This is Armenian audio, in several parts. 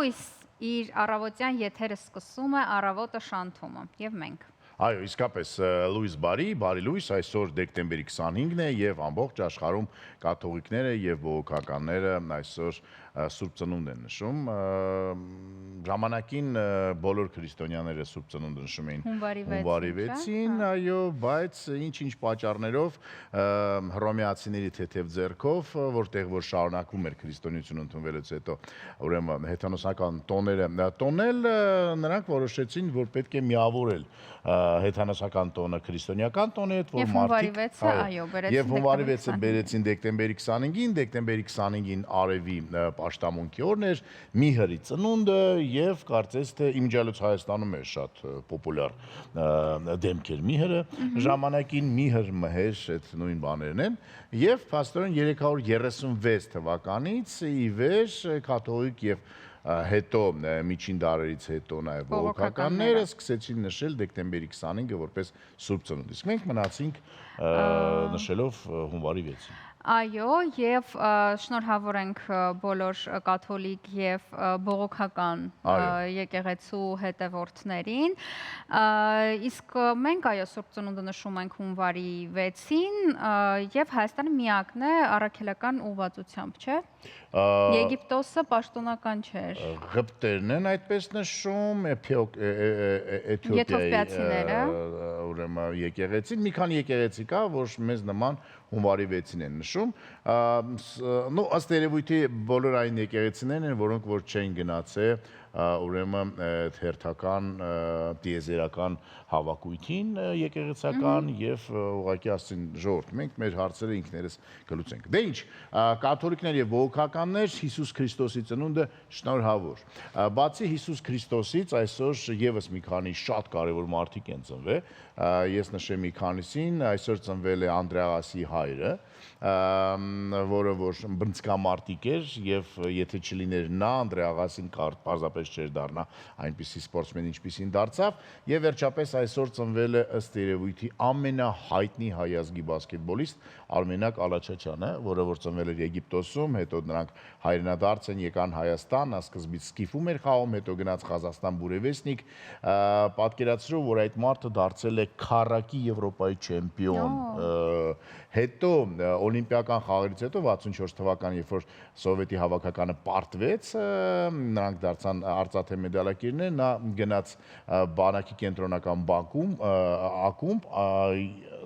լույս իր առավոտյան եթերը սկսում է առավոտը շանթումը եւ մենք Այո, իսկապես լույս բարի լույս, այսօր դեկտեմբերի 25-ն է եւ ամբողջ աշխարհում կաթողիկները եւ բողոքականները այսօր Սուրբ Ծնունդ են նշում։ Ժամանակին բոլոր քրիստոնյաները Սուրբ Ծնունդը նշում էին հունվարի 6-ին, այո, բայց ինչ-ինչ պատճառներով հռոմեացիների թեթև ձեռքով, որտեղ որ շարունակվում էր քրիստոնեություն ընդունվելուց հետո, ուրեմն հեթանոսական տոները տոնել, նրանք որոշեցին, որ պետք է միավորել հեթանոսական տոնը քրիստոնեական տոնի հետ, որ մարդիկ եւ հունվարի 6-ը բերեցին դեկտեմբերի 25-ին, դեկտեմբերի 25-ին արևի պաշտամունքի օրն էր, Միհրի ծնունդը եւ կարծես թե իմջալուց Հայաստանում է շատ պոպուլյար դեմք էր Միհրը, ժամանակին Միհր մհեր այդ նույն բաներն են եւ փաստորեն 336 թվականից ի վեր կաթողիկ եւ հետո միջին դարերից հետո նաև բողոքականները սկսեցին նշել դեկտեմբերի 25-ը որպես Սուրբ Ծնունդ։ Իսկ մենք մնացինք նշելով հունվարի 6-ին։ Այո, եւ շնորհավոր ենք բոլոր կաթոլիկ եւ բողոքական եկեղեցու հետևորդներին։ Իսկ մենք այո Սուրբ Ծնունդը նշում ենք հունվարի 6-ին եւ Հայաստանը միակն է առաքելական ուղղվածությամբ, չէ՞։ Եգիպտոսը պաշտոնական չէր։ Ղպտերն են այդպես նշում, Եթովպիացիները, ուրեմն եկեղեցին, մի քանի եկեղեցի կա, որ մեզ նման հունվարի 6-ին են նշում, ըստ երևույթի բոլոր այն եկեղեցիներն են, որոնք որ չեն գնացել ուրեմն հերթական տիեզերական հավաքույթին եկեղեցական եւ ուղղակի ասին ժողովուրդ մենք մեր հարցերը ինքներս կլուծենք։ Դե ինչ, կաթոլիկներ եւ բողոքականներ Հիսուս Քրիստոսի ծնունդը շնորհավոր։ Բացի Հիսուս Քրիստոսից այսօր եւս մի քանի շատ կարեւոր մարդիկ են ծնվել։ Ես նշեմ մի քանիսին, այսօր ծնվել է Անդրեասի հայրը, որը որ բնցքամարտիկ էր եւ եթե չլիներ նա Անդրեասին պարզապես չէր դառնա այնպիսի սպորտսմեն ինչպիսին դարձավ եւ վերջապես այսօր ծնվել է ըստ երևույթի ամենահայտնի հայ ազգի բասկետբոլիստ Արմենակ Ալաչաչյանը, որը որ ծնվել էր Եգիպտոսում, հետո նրանք հայրենադարձ են եկան Հայաստան, սկզբից սկիֆում էր խաղում, հետո գնաց Ղազախստան Բուրևեստնիկ, պատկերացրու, որ այդ մարդը դարձել է քառակի Եվրոպայի չեմպիոն, հետո օլիմպիական խաղերից հետո 64 թվականին, երբ որ սովետի հավաքականը պարտվեց, նրանք դարձան արծաթե մեդալակիրներ, նա գնաց բանակի կենտրոնական բանկում, ակումբ,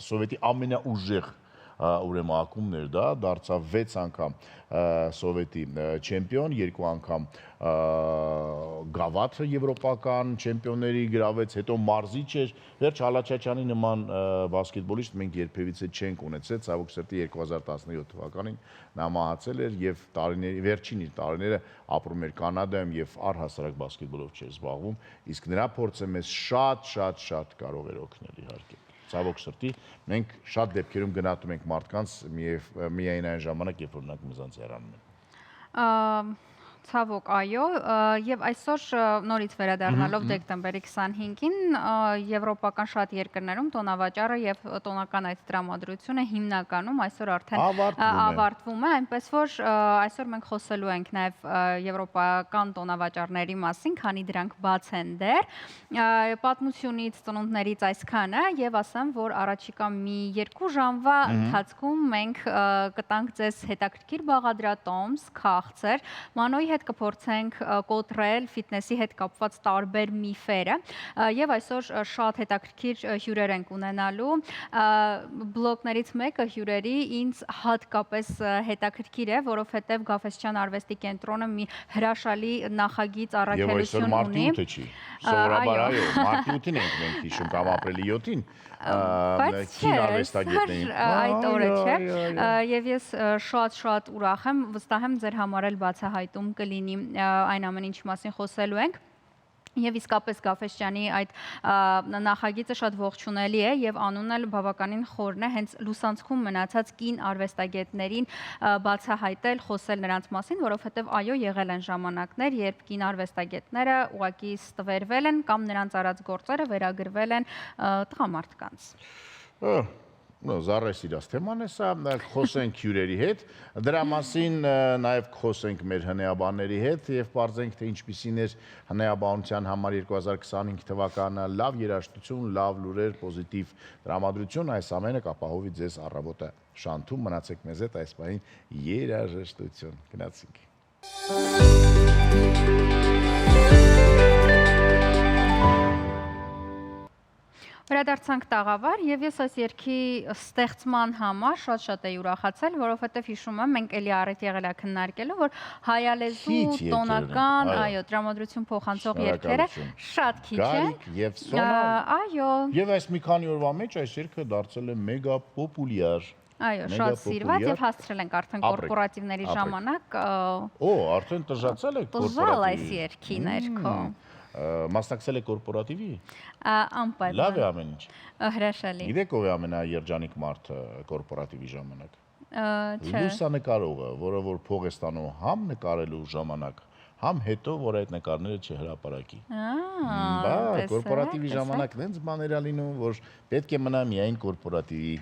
սովետի ամենաուժեղ ուրեմն ակումբներ դա, դարձավ 6 անգամ սովետի չեմպիոն, 2 անգամ գավաթ եվրոպական չեմպիոնների գրավեց, հետո մարզիչ էր, վերջ Ալաչաչյանի նման բասկետբոլիստ մենք երբևիցե չենք ունեցել, ցավոք սրտի 2017 թվականին նա մահացել էր եւ վերջին իր տարիները ապրում էր Կանադայում եւ առհասարակ բասկետբոլով չէր զբաղվում, իսկ նրա փորձը մեզ շատ կարող էր օգնել իհարկե։ Ցավոք սրտի մենք շատ դեպքերում գնահատում ենք մարդկանց միայն այն ժամանակ, երբ որ նրանք մեզանց հեռանում են։ Ցավոք, այո, եւ այսօր նորից վերադառնալով դեկտեմբերի 25-ին եվրոպական շատ երկրներում տոնավաճառը եւ տոնական այդ տրամադրությունը հիմնականում այսօր արդեն ավարտվում է, այնպես որ այսօր մենք խոսելու ենք նաեւ եվրոպական տոնավաճառների մասին, քանի դրանք բաց են դեռ։ Պատմությունից, ծնունդներից այսքանը եւ ասեմ, որ առաջիկա մի 2 ժամվա ընթացքում մենք կտանք ձեզ հետաքրքիր բաղադրատոմս, քաղցր, մանոյի հետ կփորձենք կոտրել ֆիթնեսի հետ կապված տարբեր միֆերը եւ այսօր շատ հետաքրքիր հյուրեր ենք ունենալու բլոգներից մեկը հյուրերի ինձ հատկապես հետաքրքիր է, որովհետեւ Գաֆեսչյան արվեստի կենտրոնը մի հրաշալի նախագիծ առաքելություն ունի։ Եվ այսօր մարտի 8-ը չի, սովորաբար այո, մարտի 8-ին ենք մենք հիշում կամ ապրիլի 7-ին բայց այդ օրը չէ եւ ես շատ ուրախ եմ, վստահ եմ ձեր համար էլ բացահայտում կլինի այն ամեն ինչի մասին խոսելու ենք Եվ իսկապես Գաֆեսչյանի այդ նախագիծը շատ ողջունելի է եւ անունն էլ բավականին խորն է, հենց լուսանցքում մնացած կին արվեստագետներին բացահայտել, խոսել նրանց մասին, որովհետեւ այո եղել են ժամանակներ, երբ կին արվեստագետները ուղղակի ստվերվել են կամ նրանց արած գործերը վերագրվել են տղամարդկանց։ զառես իրաց թեման է սա, խոսենք հյուրերի հետ, դրա մասին նաև խոսենք մեր հնեաբանների հետ և պարզենք, թե ինչպիսին էր հնեաբանության համար 2025 թվականը, լավ երաժշտություն, լավ լուրեր, պոզիտիվ տրամադրություն, այս ամենը կապահովի ձեզ առավոտը շանթում, մնացեք մեզ հետ այս պահին երաժշտություն, գնացինք։ Վերադարձանք տաղավար և ես այս երգի ստեղծման համար շատ էի ուրախացել, որովհետև հիշում եմ, մենք էլի առիթ եղել է քննարկելու, որ հայալեզու տոնական, տրամադրություն փոխանցող երգերը շատ քիչ են։ Եվ Սոնա, այո։ և այս մի քանի օրվա մեջ այս երգը դարձել է մեգա պոպուլյար։ Այո, շատ սիրված և հասցրել ենք արդեն կորպորատիվների ժամանակ։ Արդեն տժացել եք տժալ այս երգի ներքո։ Մասնակցել եք կորպորատիվի։ Անպայման։ Լավ է ամեն ինչ։ Հրաշալի։ Գիտեք ով է ամենաերջանիկ մարդը կորպորատիվի ժամանակ։ Չէ։ Լուսանկարողը, որը որ փող է ստանում համ նկարելու ժամանակ, համ հետո, որ այդ նկարները չհրապարակի։ Բա, կորպորատիվի ժամանակ նենց բաներ ա լինում, որ պետք է մնա միայն կորպորատիվի,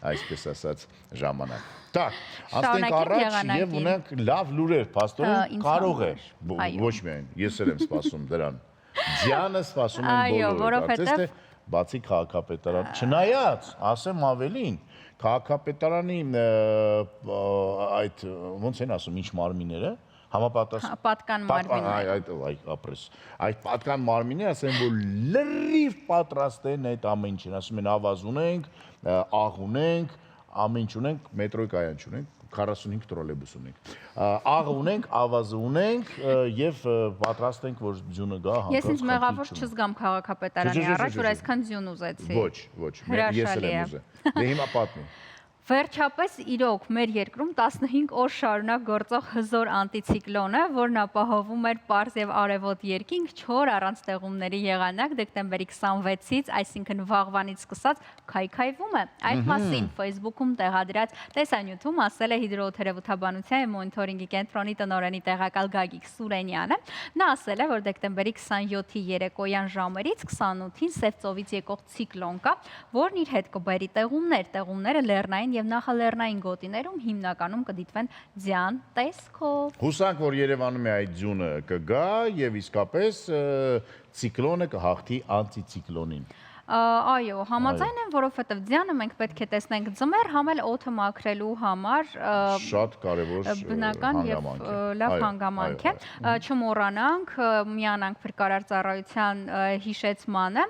այսպես ասած, ժամանակ։ Так, անցնենք առաջ եւ ունենք լավ լուրեր, փաստորեն կարող է, ոչ միայն, ես էլ եմ սպասում դրան։ Ձյանը սպասում են բոլորը, կարծես թե բացի քաղաքապետարան, չնայած, ասեմ ավելին, քաղաքապետարանի այդ ոնց են ասում, ինչ մարմինները, պատկան մարմինները, այդ պատկան մարմինները ասեն, որ լրիվ պատրաստ են այդ ամեն ինչին, ասում են ավազ ունենք, աղ ունենք, ամեն ինչ ունենք, մետրոյ կայան չունենք, 45 տրոլեյբուս ունենք, աղ ունենք, ավազը ունենք և պատրաստ ենք, որ ձյունը գա հանկարծ ես ինձ մեղավոր չզգամ քաղաքապետարանի առաջ, որ այսքան ձյուն ուզեցի։ Ոչ, ես էլ եմ ուզե, դե հիմա պատմի։ Վերջապես իրոք մեր երկրում 15 օր շարունակ գործող հզոր անտիցիկլոնը, որն ապահովում էր պարզ և արևոտ երկինք, չոր առանց տեղումների եղանակ դեկտեմբերի 26-ից, այսինքն վաղվանից սկսած քայքայվում է։ Այդ մասին Facebook-ում տեղադրած տեսանյութում ասել է հիդրոթերապևտաբանության և մոնիթորինգի կենտրոնի տնօրենի տեղակալ Գագիկ Սուրենյանը։ Նա ասել է, որ դեկտեմբերի 27-ի երեկոյան ժամերից 28-ին Սև ծովից եկող ցիկլոն կա, որն իր հետ կբերի տեղումները լեռնային և նախալեռնային գոտիներում հիմնականում կդիտվեն ձյան տեսքով։ Հուսանք, որ Երևանում է այդ ձյունը կգա և իսկապես ցիկլոնը կհաղթի անտիցիկլոնին։ Այո, համաձայն եմ, որովհետև ձյանը մենք պետք է տեսնենք ձմեռ, համ էլ օդը մաքրելու համար շատ կարևոր բնական և լավ հանգամանք է։ Չմոռանանք, միանանք փրկարար ծառայության հիշեցմանը,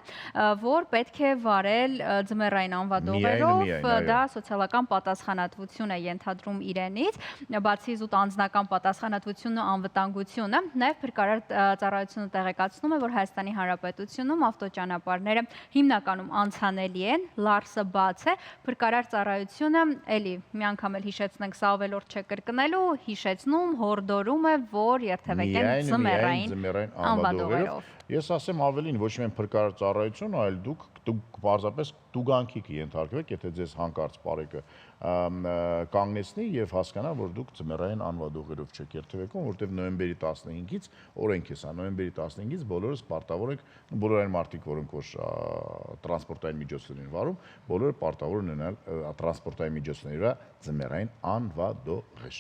որ պետք է վարել ձմեռային անվադողերով, դա սոցիալական պատասխանատվություն է ենթադրում իրենից, բացի զուտ անձնական պատասխանատվությունն ու անվտանգությունը, նաև փրկարար ծառայությունը տեղեկացնում է, որ Հայաստանի Հանրապետությունում ավտոճանապարհները հիմնականում անցանելի են, լարսը բաց է, փրկարար ծառայությունը, էլի մի անգամ էլ հիշեցնենք, սա ավելորդ չէ կրկնելու, հիշեցնում, հորդորում է, որ երթևեկեն ձմեռային անվադողերով։ Ես ասեմ ավելին, ոչ միայն փրկարար ծառայություն, այլ դուք պարզապես տուգանքի կենթարկվեք, եթե ձեզ հանկարծ պարեկը կանգնեցնի և հասկանա, որ դուք ձմեռային անվադողերով չեք երթևեկում, որտև նոյեմբերի 15-ից, օրենք է սա, նոյեմբերի 15-ից բոլորս պարտավոր ենք, բոլոր այն մարդիկ, որոնք որ տրանսպորտային միջոցներ են վարում, բոլորը պարտավոր ունենալ տրանսպորտային միջոցների վրա ձմեռային անվադողեր։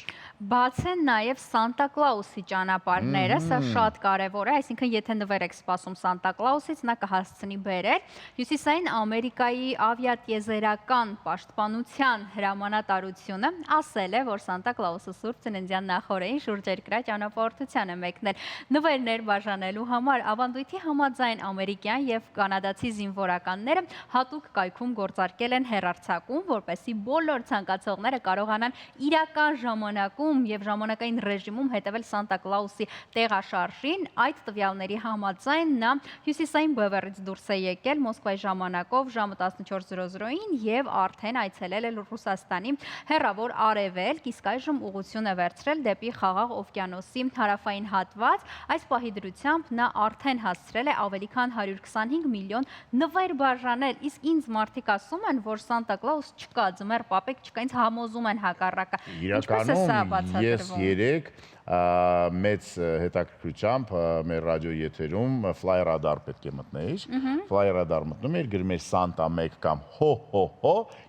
Բաց են նաև Սանտա Կլաուսի ճանապարհները, սա շատ կարևոր է, այսինքն եթե նվեր եք սպասում Սանտա Կլաուսից, նա կհասցնի բերել։ Հյուսիսային Ամերիկայի ավիատիեզերական պաշտպանության հրամանատարությունը ասել է, որ Սանտա Կլաուսը Սուրբ Ծննդյան նախօրեին շուրջերկրյա ճանապարհորդության է մեկնել։ Նվերներ բաժանելու համար ավանդույթի համաձայն ամերիկյան և կանադացի զինվորականները հատուկ կայքում գործարկել են հեռարձակում, որպեսզի բոլոր ցանկացողները կարողանան իրական ժամանակում և ժամանակային ռեժիմում հետևել Սանտա Կլաուսի տեղաշարժին։ Այդ տվյալների համաձայն նա հյուսիսային բևեռից դուրս է եկել Մոսկվայի ժամանակով ժամը 14:00-ին և արդեն այցելել է Ռուսաստանի հեռավոր արևելք, իսկ այժմ ուղղություն է վերցրել դեպի Խաղաղ օվկիանոսի հարավային հատված։ Այս պահի դրությամբ նա արդեն հասցրել է ավելի քան 125 միլիոն նվեր բաժանել, իսկ ինձ մարդիկ ասում են, որ Սանտա Կլաուս չկա, ձմեռ պապիկ չկա, ինձ համոզում են հակառակը։ Իրականում ես երեկ մեծ հետաքրքրությամբ մեր ռադիո եթերում Fly Radar պետք է մտնեիր։ Fly Radar մտնում էր, գրում էր Santa 1 կամ հո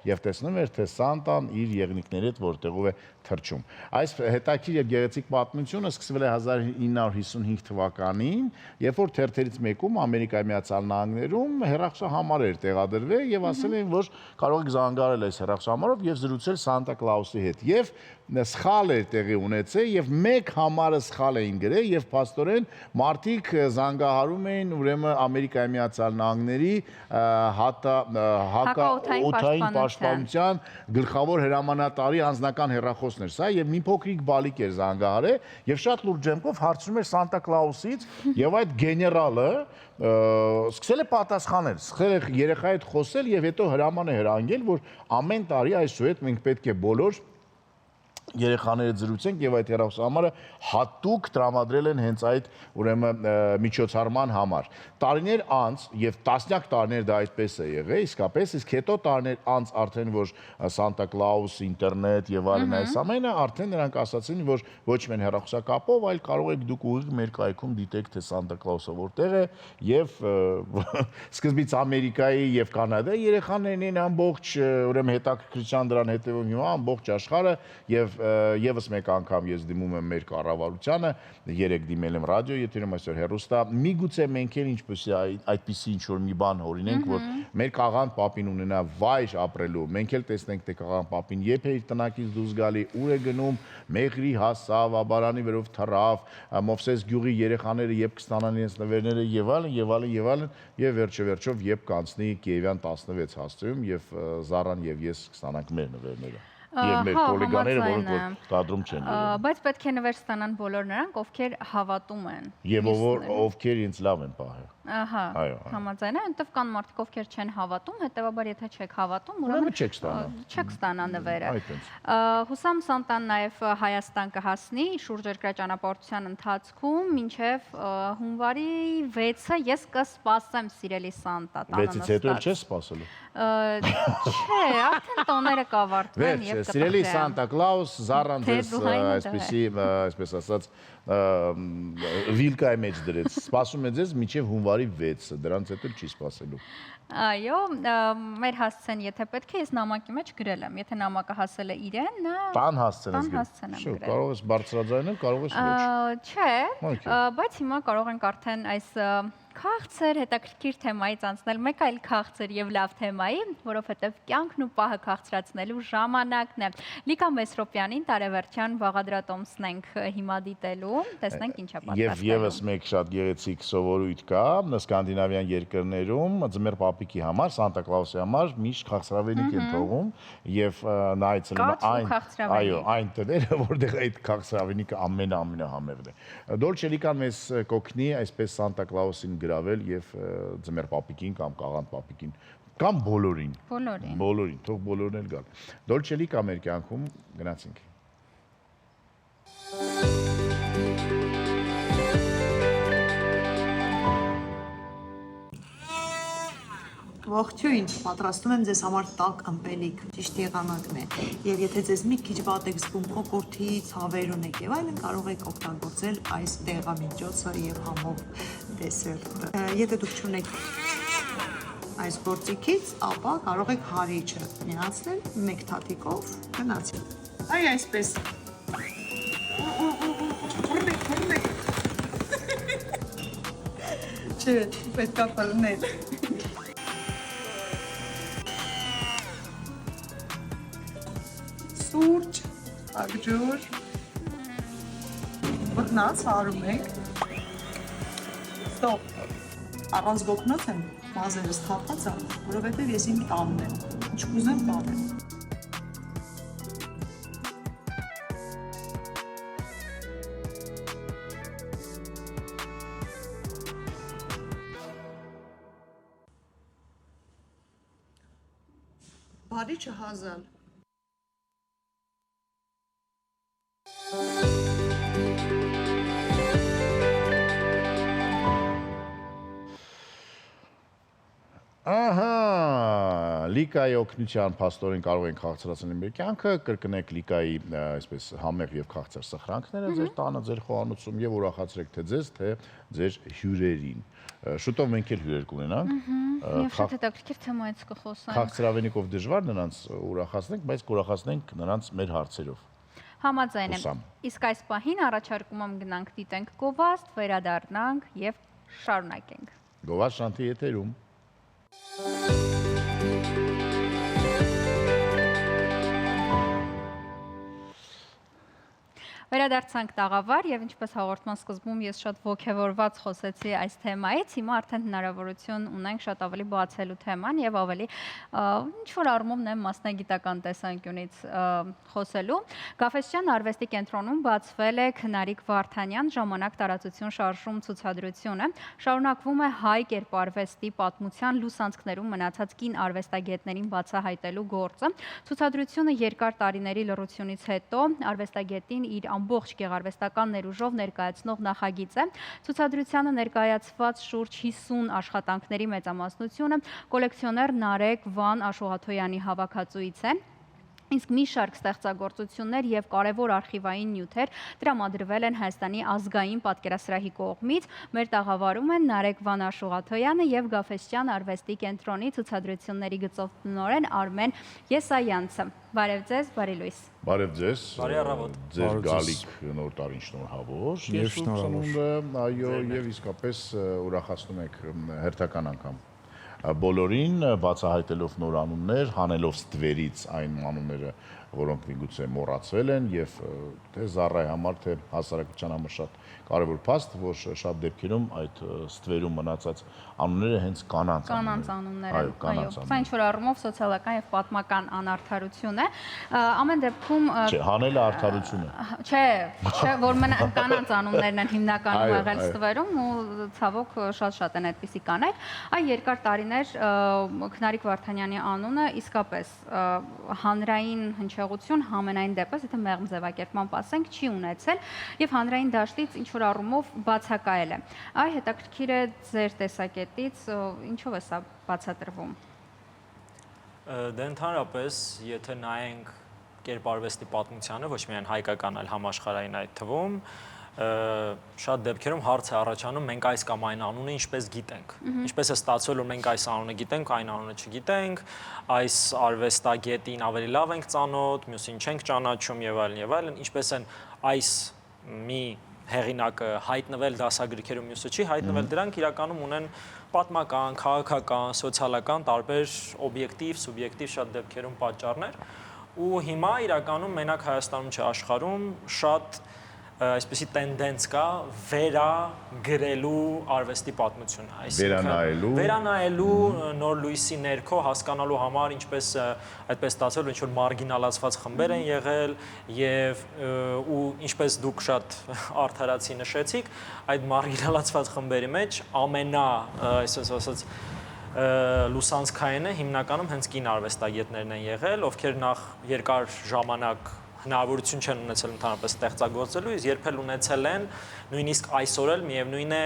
եւ տեսնում էր թե Santa-ն իր եղնիկների հետ որտեղով է թռչում։ Այս հետաքրքիր եւ գեղեցիկ պատմությունը սկսվել է 1955 թվականին, երբ որ թերթերից մեկում Ամերիկայի Միացյալ Նահանգներում հեռախոսահամար էր տեղադրվել եւ ասել էին, որ կարող եք զանգարել այս հեռախոսահամարով եւ զրուցել Սանտա Կլաուսի հետ։ Եվ սխալ էր տեղի ունեցել եւ մեկ համարը սխալ էին գրել եւ փաստորեն մարդիկ զանգահարում էին ուրեմն Ամերիկայի Միացյալ Նահանգների հակաօդային պաշտպանության գլխավոր հրամանատարի անձնական հեռախոսն էր սա եւ մի փոքրիկ բալիկ էր զանգահարել եւ շատ լուրջ ջեմկով հարցնում էր Սանտա Կլաուսից եւ այդ գեներալը սկսել է պատասխանել, սկսել է երեխայի հետ խոսել եւ հետո հրաման է հրանգել, որ ամեն տարի այսուհետ մենք պետք է բոլոր երեխաները զրուցենք եւ այդ հեռախոսահամարը հատուկ տրամադրել են հենց այդ ուրեմն միջոցառման համար։ Տարիներ անց եւ տասնյակ տարիներ դա այդպես է եղել, իսկապես, իսկ հետո տարիներ անց արդեն որ Santa Claus, ինտերնետ եւ այլն այս ամենը արդեն նրանք ասացին, որ ոչ միայն հեռախոսակապով, այլ կարող եք դուք ուղիղ մեր կայքում դիտեք թե Santa Claus-ը որտեղ է եւ սկզբից Ամերիկայի եւ Կանադայի երեխաներն են ամբողջ ուրեմն հետաքրքրության դրան հետեւում հիմա ամբողջ աշխարհը եւ եւս մեկ անգամ ես դիմում եմ մեր կառավարությանը, երեք դիմել եմ ռադիո եթերում, այսօր հեռուստա, միգուցե մենք էլ այդպիսի ինչ-որ մի բան օրինենք, որ մեր Կաղան Պապին ունենա վայր ապրելու, մենք էլ տեսնենք թե Կաղան Պապին երբ է իր տնակից դուրս գալի, ուր է գնում, մեղրի հասավ, աբարանի վերով թռավ, Մովսես գյուղի երեխաները երբ կստանան իրենց նվերները եւ այլն, եւ վերջով երբ կանցնի Կիևյան 16 հասցեում եւ Զարան եւ ես կստանանք մեր նվերները։ Եվ մեր կոլեգաները, որոնք որ կադրում չեն ելել։ Բայց պետք է նվեր ստանան բոլոր նրանք, ովքեր հավատում են։ Եվ ովքեր ինձ լավ են պահել։ Ահա, համաձայն եմ, այնտեղ կան մարդիկ, ովքեր չեն հավատում, հետեւաբար եթե չեք հավատում, ուրեմն չեք ստանա նվերը։ Հուսամ Սանտան նաև Հայաստան կհասնի շուրջերկրյա ճանապարհորդության ընթացքում մինչև հունվարի 6-ը ես կսպասեմ սիրելի Սանտա տանը նստած։ 6-ից հետո էլ չես սպասելու։ Չէ, արդեն տոները կավարտվեն եւ կտխրեն։ Սիրելի Սանտա Կլաուս, Զառան ձեզ այսպեսի, այսպես ասած, վիլկայի մեջ դրեց։ Սպասում է ձեզ մինչև հունվարի 6-ը, դրանց հետո չի սպասելու։ Այո, մեր հասցեն, եթե պետք է, ես նամակի մեջ գրել եմ, եթե նամակը հասել է իրեն, նա տան հասցեն գրել։ Կարող ես բարձրաձայնել, կարող ես ոչ։ Չէ, բայց հիմա կարող ենք արդեն այս քաղցր հետաքրքիր թեմայից անցնել մեկ այլ քաղցր եւ լավ թեմայի, որովհետեւ կյանքն ու պահը քաղցրացնելու ժամանակն է։ Լիկա Մեսրոպյանին տարեվերջյան բաղադրատոմսն ենք հիմա դիտելու, տեսնենք ինչա պատրաստել։ Եվ եւս մեկ շատ գեղեցիկ սովորույթ կա սկանդինավյան երկրներում ձմեռ պապիկի համար, Սանտա Կլաուսի համար միշտ քաղցրավենիք են թողում եւ նա այցելում այն տները, որտեղ այդ քաղցրավենիքը ամենահամեղն է։ Դոլչե Լիկան մեզ կօգնի այսպես Սանտա Կլաուսին գրավել եւ ձմեռ պապիկին կամ Կաղանդ պապիկին կամ բոլորին, թող բոլորն էլ գան։ Դոլչե Լիկա մեր կյանքում գնացինք։ Ողջույն, պատրաստում եմ ձեզ համար տաք ըմպելիք, ճիշտ եղանակն է։ Եվ եթե ձեզ մի քիչ վատ եք զգում, կոկորտի, ցավեր ունեք եւ այլն, կարող եք օգտագործել այս դեղամիջոցը եւ համով դեսերտը։ Եթե դուք չունեք այս գործիքից, ապա կարող եք հարիճը միացնել մեկ թաթիկով, գնացի։ Այ այսպես։ Չէ, պետք է բռնել։ Սուրճ, աղջուր, բռնած հարում ենք, ստոպ, առանց գոգնոց եմ մազերս թափած եմ, որովհետև ես իմ տանն եմ, ինչ կուզեմ բանեմ։ Բարի չհազալ։ Ահա, Լիկայի օգնության փաստորեն կարող ենք քաղցրացնել մեր կյանքը, կրկնեք Լիկայի այսպես համեղ եւ քաղցր սխրանքները ձեր տանը, ձեր խոհանոցում եւ ուրախացրեք թե ձեզ, թե ձեր հյուրերին։ Շուտով մենք էլ հյուրեր կունենանք։ Եվ շատ հետաքրքիր թեմայից կխոսենք։ Քաղցրավենիքով դժվար նրանց ուրախացնենք, բայց կուրախացնենք նրանց մեր հարցերով։ Համաձայն եմ։ Իսկ այս պահին առաջարկում եմ գնանք դիտենք գովազդ, վերադառնանք եւ շարունակենք։ Գովազդ Շանթի եթերում։ Վերադարձանք տաղավար եւ ինչպես հաղորդման սկզբում ես շատ ողջավորված խոսեցի այս թեմայից, հիմա արդեն հնարավորություն ունենք շատ ավելի բացելու թեման եւ ավելի ինչ որ առումով նեմ մասնագիտական տեսանկյունից խոսելու։ Գաֆեսյան արվեստի կենտրոնում բացվել է Քնարիկ Վարդանյան ժամանակ տարածություն շարժում ցուցադրությունը։ Շարունակվում է հայ կերպարվեստի պատմության լուսանցքներում մնացած կին արվեստագետներին բացահայտելու գործը։ Ցուցադրությունը երկար տարիների լռությունից հետո արվեստագետին իր ամբողջ գեղարվեստական ներուժով ներկայացնող նախագիծ է։ Ցուցադրությանը ներկայացված շուրջ 50 աշխատանքների մեծամասնությունը կոլեկցիոներ Նարեկ Վան Աշուղաթոյանի հավաքածուից է։ Իսկ մի շարք ստեղծագործություններ եւ կարևոր արխիվային նյութեր տրամադրվել են Հայաստանի ազգային պատկերասրահի կողմից։ Մեր տաղավարում են Նարեկ Վան Աշուղաթոյանը եւ Գաֆեսյան արվեստի կենտրոնի ցուցադրությունների գծով տնօրեն Արմեն Եսայանցը։ Բարև ձեզ, բարի լույս։ Բարև ձեզ։ Բարի առավոտ։ Ձեր գալիք նոր տարին շնորհավոր։ Եվ շնորհավոր։ Այո, եւ իսկապես ուրախացնում եք հերթական անգամ բոլորին բացահայտելով նոր անուններ, հանելով ստվերից այն անունները, որոնք միգուցե մոռացվել են եւ թե Զառայի համար, թե հասարակության համար շատ կարևոր փաստ, որ շատ դեպքերում այդ ստվերում մնացած անունները հենց կանանց անուններ են։ Այո, սա ինչ որ առումով սոցիալական եւ պատմական անարդարություն է։ Ամեն դեպքում Չէ, հանելը արդարություն է։ Չէ, որ կանանց անուններն են հիմնականում եղել ստվերում ու ցավոք շատ են այդպիսի կանայք։ Այ երկար տարիներ Քնարիկ Վարդանյանի անունը իսկապես հանրային հնչեղություն համենայն դեպս, եթե մեղմ ձևակերպման ասենք, չի ունեցել եւ հանրային դաշտից ինչ որ առումով բացակայել է։ Այ հետաքրքիր է ձեր տեսակետից ինչով է սա բացատրվում։ Դե ընդհանրապես, եթե նայենք կերպարվեստի պատմությանը, ոչ միայն հայկական, այլ համաշխարհային այդ թվում, շատ դեպքերում հարց է առաջանում մենք այս կամ այն անունը ինչպես գիտենք։ Ինչպես է ստացվել, որ մենք այս անունը գիտենք, այն անունը չգիտենք, այս արվեստագետին ավելի լավ ենք ծանոթ, մյուսին չենք ճանաչում եւ այլն, ինչպես են այս մի հեղինակը հայտնվել դասագրքերում, մյուսը չի հայտնվել, դրանք իրականում ունեն պատմական, քաղաքական, սոցիալական տարբեր օբյեկտիվ, սուբյեկտիվ շատ դեպքերում պատճառներ, ու հիմա իրականում մենակ Հայաստանում չէ, աշխարհում շատ այսպեսի տենդենս կա վերագրելու արվեստի պատմությունը, վերանայելու նոր լույսի ներքո հասկանալու համար ինչպես այդպես ստացվել, ինչ որ մարգինալացված խմբեր են եղել եւ ու ինչպես դուք շատ արդարացի նշեցիք, այդ մարգինալացված խմբերի մեջ այսպես ասած լուսանցքայինը հիմնականում հենց կին արվեստագետներն են եղել, ովքեր նախ երկար ժամանակ հնարավորություն չեն ունեցել ընդհանրապես ստեղծագործելու, իսկ երբ էլ ունեցել են, նույնիսկ այսօր էլ միևնույն է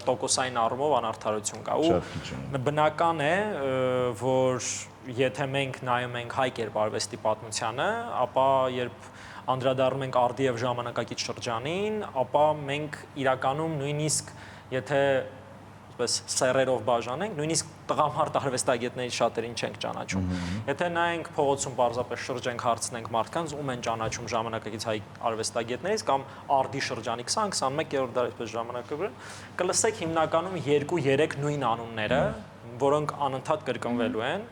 տոկոսային առումով անարդարություն կա։ Ու բնական է, որ եթե մենք նայում ենք հայ կերպարվեստի պատմությանը, ապա երբ անդրադառնում ենք արդի եւ ժամանակակից շրջանին, ապա մենք իրականում նույնիսկ եթե սերերով բաժանենք, նույնիսկ տղամարդ արվեստագետների շատերին չենք ճանաչում։ Եթե նայենք փողոցում պարզապես շրջենք, հարցնենք մարդկանց, ում են ճանաչում ժամանակակից հայ արվեստագետներից կամ արդի շրջանի 20-21-րդ դարի այսպես ժամանակագրում, կլսեք հիմնականում 2-3 նույն անունները, որոնք անընդհատ կրկնվելու են։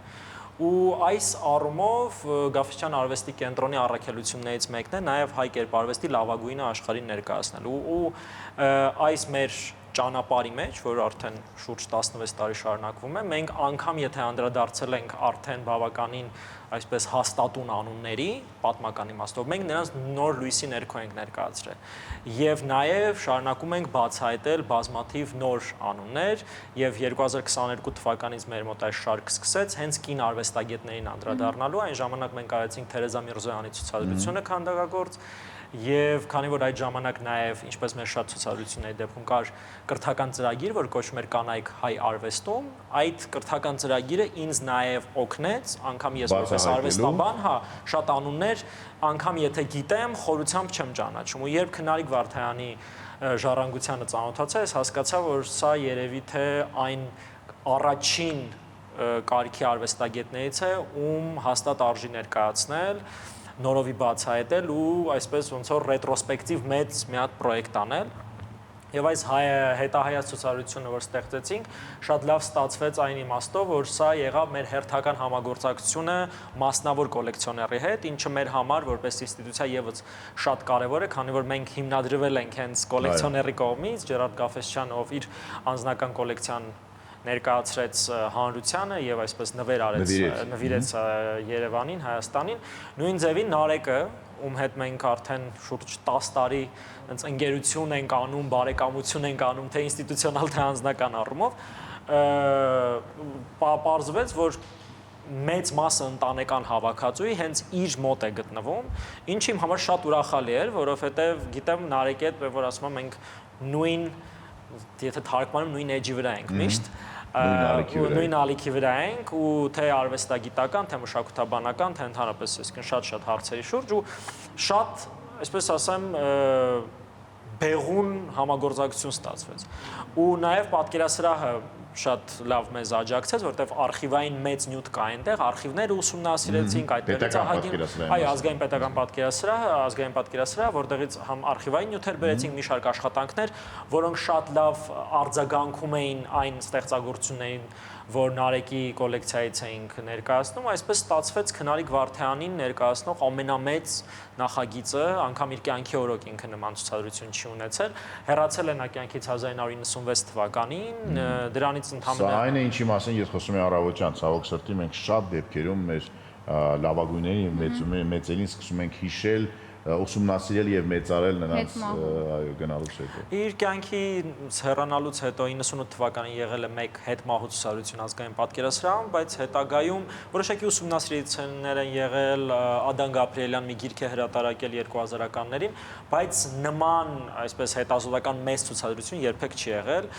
Ու այս առումով Գաֆեսյան արվեստի կենտրոնի առաքելություններից մեկն է նաև հայ կերպարվեստի լավագույնը աշխարհին ներկայացնելու։ Ու այս մեր ճանապարհի մեջ, որ արդեն շուրջ 16 տարի շարունակվում է, մենք անգամ եթե անդրադարձել ենք արդեն բավականին այսպես հաստատուն անունների, պատմական իմաստով, մենք նրանց նոր լույսի ներքո ենք ներկայացրել։ Եվ նաև շարունակում ենք բացահայտել բազմաթիվ նոր անուններ, եւ 2022 թվականից մեր մոտ այս շարք սկսեց հենց կին արվեստագետներին անդրադառնալու, այն ժամանակ մենք արեցինք Թերեզա Միրզոյանի ցուցադրությունը քանդակագործ, Եվ քանի որ այդ ժամանակ նաև ինչպես մեր շատ ցուցադրությունների դեպքում կար կրթական ծրագիր, որ կոչվում էր Կանայք հայ արվեստում, այդ կրթական ծրագիրը ինձ նաև օգնեց, անգամ ես որպես արվեստաբան, հա, շատ անուններ, անգամ եթե գիտեմ, խորությամբ չեմ ճանաչում։ Ու երբ Քնարիկ Վարդայանի ժառանգությանը ծանոթացա, ես հասկացա, որ սա երևի թե այն առաջին կարգի արվեստագետներից է, ում հաստատ արժի ներկայացնել, նորովի բացահայտել ու այսպես ոնց որ ռետրոսպեկտիվ մեծ մի հատ պրոյեկտ անել։ Եվ այս հետահայաց ցուցադրությունը, որ ստեղծեցինք, շատ լավ ստացվեց այն իմաստով, որ սա եղավ մեր հերթական համագործակցությունը մասնավոր կոլեկցիոների հետ, ինչը մեր համար որպես ինստիտուցիա եւս շատ կարեւոր է, քանի որ մենք հիմնադրվել ենք հենց կոլեկցիոների կողմից, Ջերարդ Գաֆեսչյանը, ով իր անձնական կոլեկցիան ներկայացրեց հանրությանը եւ այսպես նվիրեց Երևանին, Հայաստանին, նույն ձևին Նարեկը, ում հետ մենք արդեն շուրջ 10 տարի այնց ընկերություն ենք անում, բարեկամություն ենք անում, թե ինստիտուցիոնալ, թե անձնական առումով, պարզվեց, որ մեծ մասը ընտանեկան հավաքածուի հենց իր մոտ է գտնվում, ինչը իմ համար շատ ուրախալի էր, որովհետեւ գիտեմ Նարեկի հետ, որ ասում եմ մենք նույն, եթե թարգմանում նույն էջի վրա ենք միշտ, նույն ալիքի վրա ենք ու թե արվեստագիտական, թե մշակութաբանական, թե ընդհանրապես այսինքն շատ հարցերի շուրջ ու շատ, այսպես ասեմ, բեղուն համագործակցություն ստացվեց։ Ու նաև պատկերասրահը շատ լավ մեզ աջակցեց, որտեղ արխիվային մեծ նյութ կա այնտեղ, արխիվները ուսումնասիրեցինք, այդտեղից ազգային պետական պատկերասրահ, որտեղից համ արխիվային նյութեր բերեցինք, մի շարք աշխատանքներ, որոնք շատ լավ արձագանքում էին այն ստեղծագործություններին, որ Նարեկի կոլեկցիայից էինք ներկայացնում, այսպես ստացվեց Քնարիկ Վարդայանին ներկայացնող ամենամեծ նախագիծը, անգամ իր կյանքի օրոք ինքը նման ցուցադրություն չի ունեցել, հեռացել է նա կյանքից 1996 թվականին, դրանից ընդհանրապես Սա այն է, ինչի մասին ես խոսում եմ առավոտյան, ցավոք սրտի մենք շատ դեպքերում մեր լավագույնների մեծերին սկսում ենք հիշել, ուսումնասիրել եւ մեծարել նրանց գնալուց հետո։ Իր կյանքի հեռանալուց հետո 98 թվականին եղել է մեկ հետմահու ցուցադրություն ազգային պատկերասրահում, բայց հետագայում որոշակի ուսումնասիրություններ են եղել, Ադան Գաբրիելյան մի գիրք է հրատարակել 2000-ականներին, բայց նման այսպես հետազոտական մեծ ցուցադրություն երբեք չի եղել,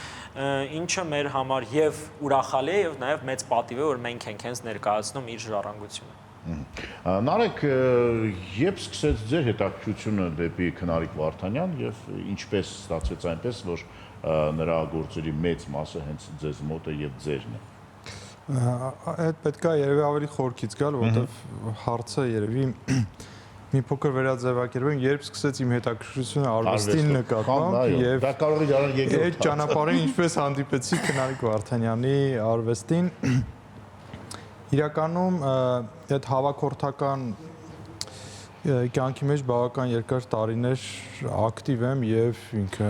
ինչը մեր համար եւ ուրախալի է եւ նաեւ մեծ պատիվ է, որ մենք ենք հենց ներկայացնում իր ժառանգությունը։ Նարեկ, երբ սկսեց ձեր հետաքրքրությունը դեպի Քնարիկ Վարդանյան եւ ինչպես ստացվեց այնպես, որ նրա գործերի մեծ մասը հենց ձեզ մոտ է եւ ձերն է։ Այդ պետք է երևի ավելի խորքից գալ, որովհետեւ հարցը երևի մի փոքր վերաձևակերպեմ, երբ սկսեց իմ հետաքրքրությունը արվեստին նկատմամբ եւ դա կարող է դառնալ երկրորդ այդ ճանապարհին ինչպես հանդիպեցի Քնարիկ Վարդանյանի արվեստին Իրականում այդ հավաքորդական կյանքի մեջ բավական երկար տարիներ ակտիվ եմ եւ ինքը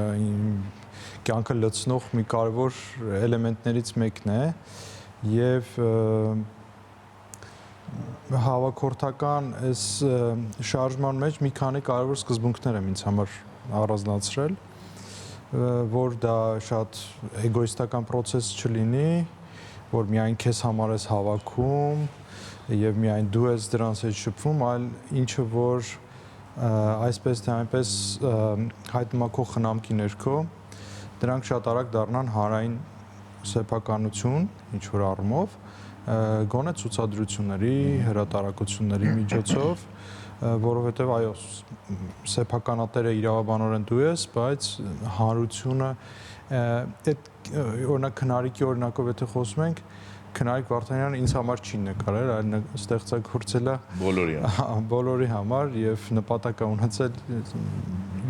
կյանքը լցնող մի կարևոր էլեմենտներից մեկն է եւ հավաքորդական այս շարժման մեջ մի քանի կարևոր սկզբունքներ եմ ինձ համար առանձնացրել, որ դա շատ էգոիստական process չլինի, որ միայն քեզ համար ես հավաքում եւ միայն դու ես դրանց հետ շփվում, այլ ինչը որ այսպես թե այնպես հայտնում է քո խնամքի ներքո, դրանք շատ արագ դառնան հանրային սեփականություն, ինչ որ առումով, գոնե ցուցադրությունների, հրատարակությունների միջոցով, որովհետեւ այո, սեփականատերը իրավաբանորեն դու ես, բայց հանրությունը այդ օրինակ Քնարիկի օրինակով եթե խոսում ենք, Քնարիկ Վարդանյանը ինձ համար չի նկարել, այլ ստեղծագործել է բոլորի համար եւ նպատակ է ունեցել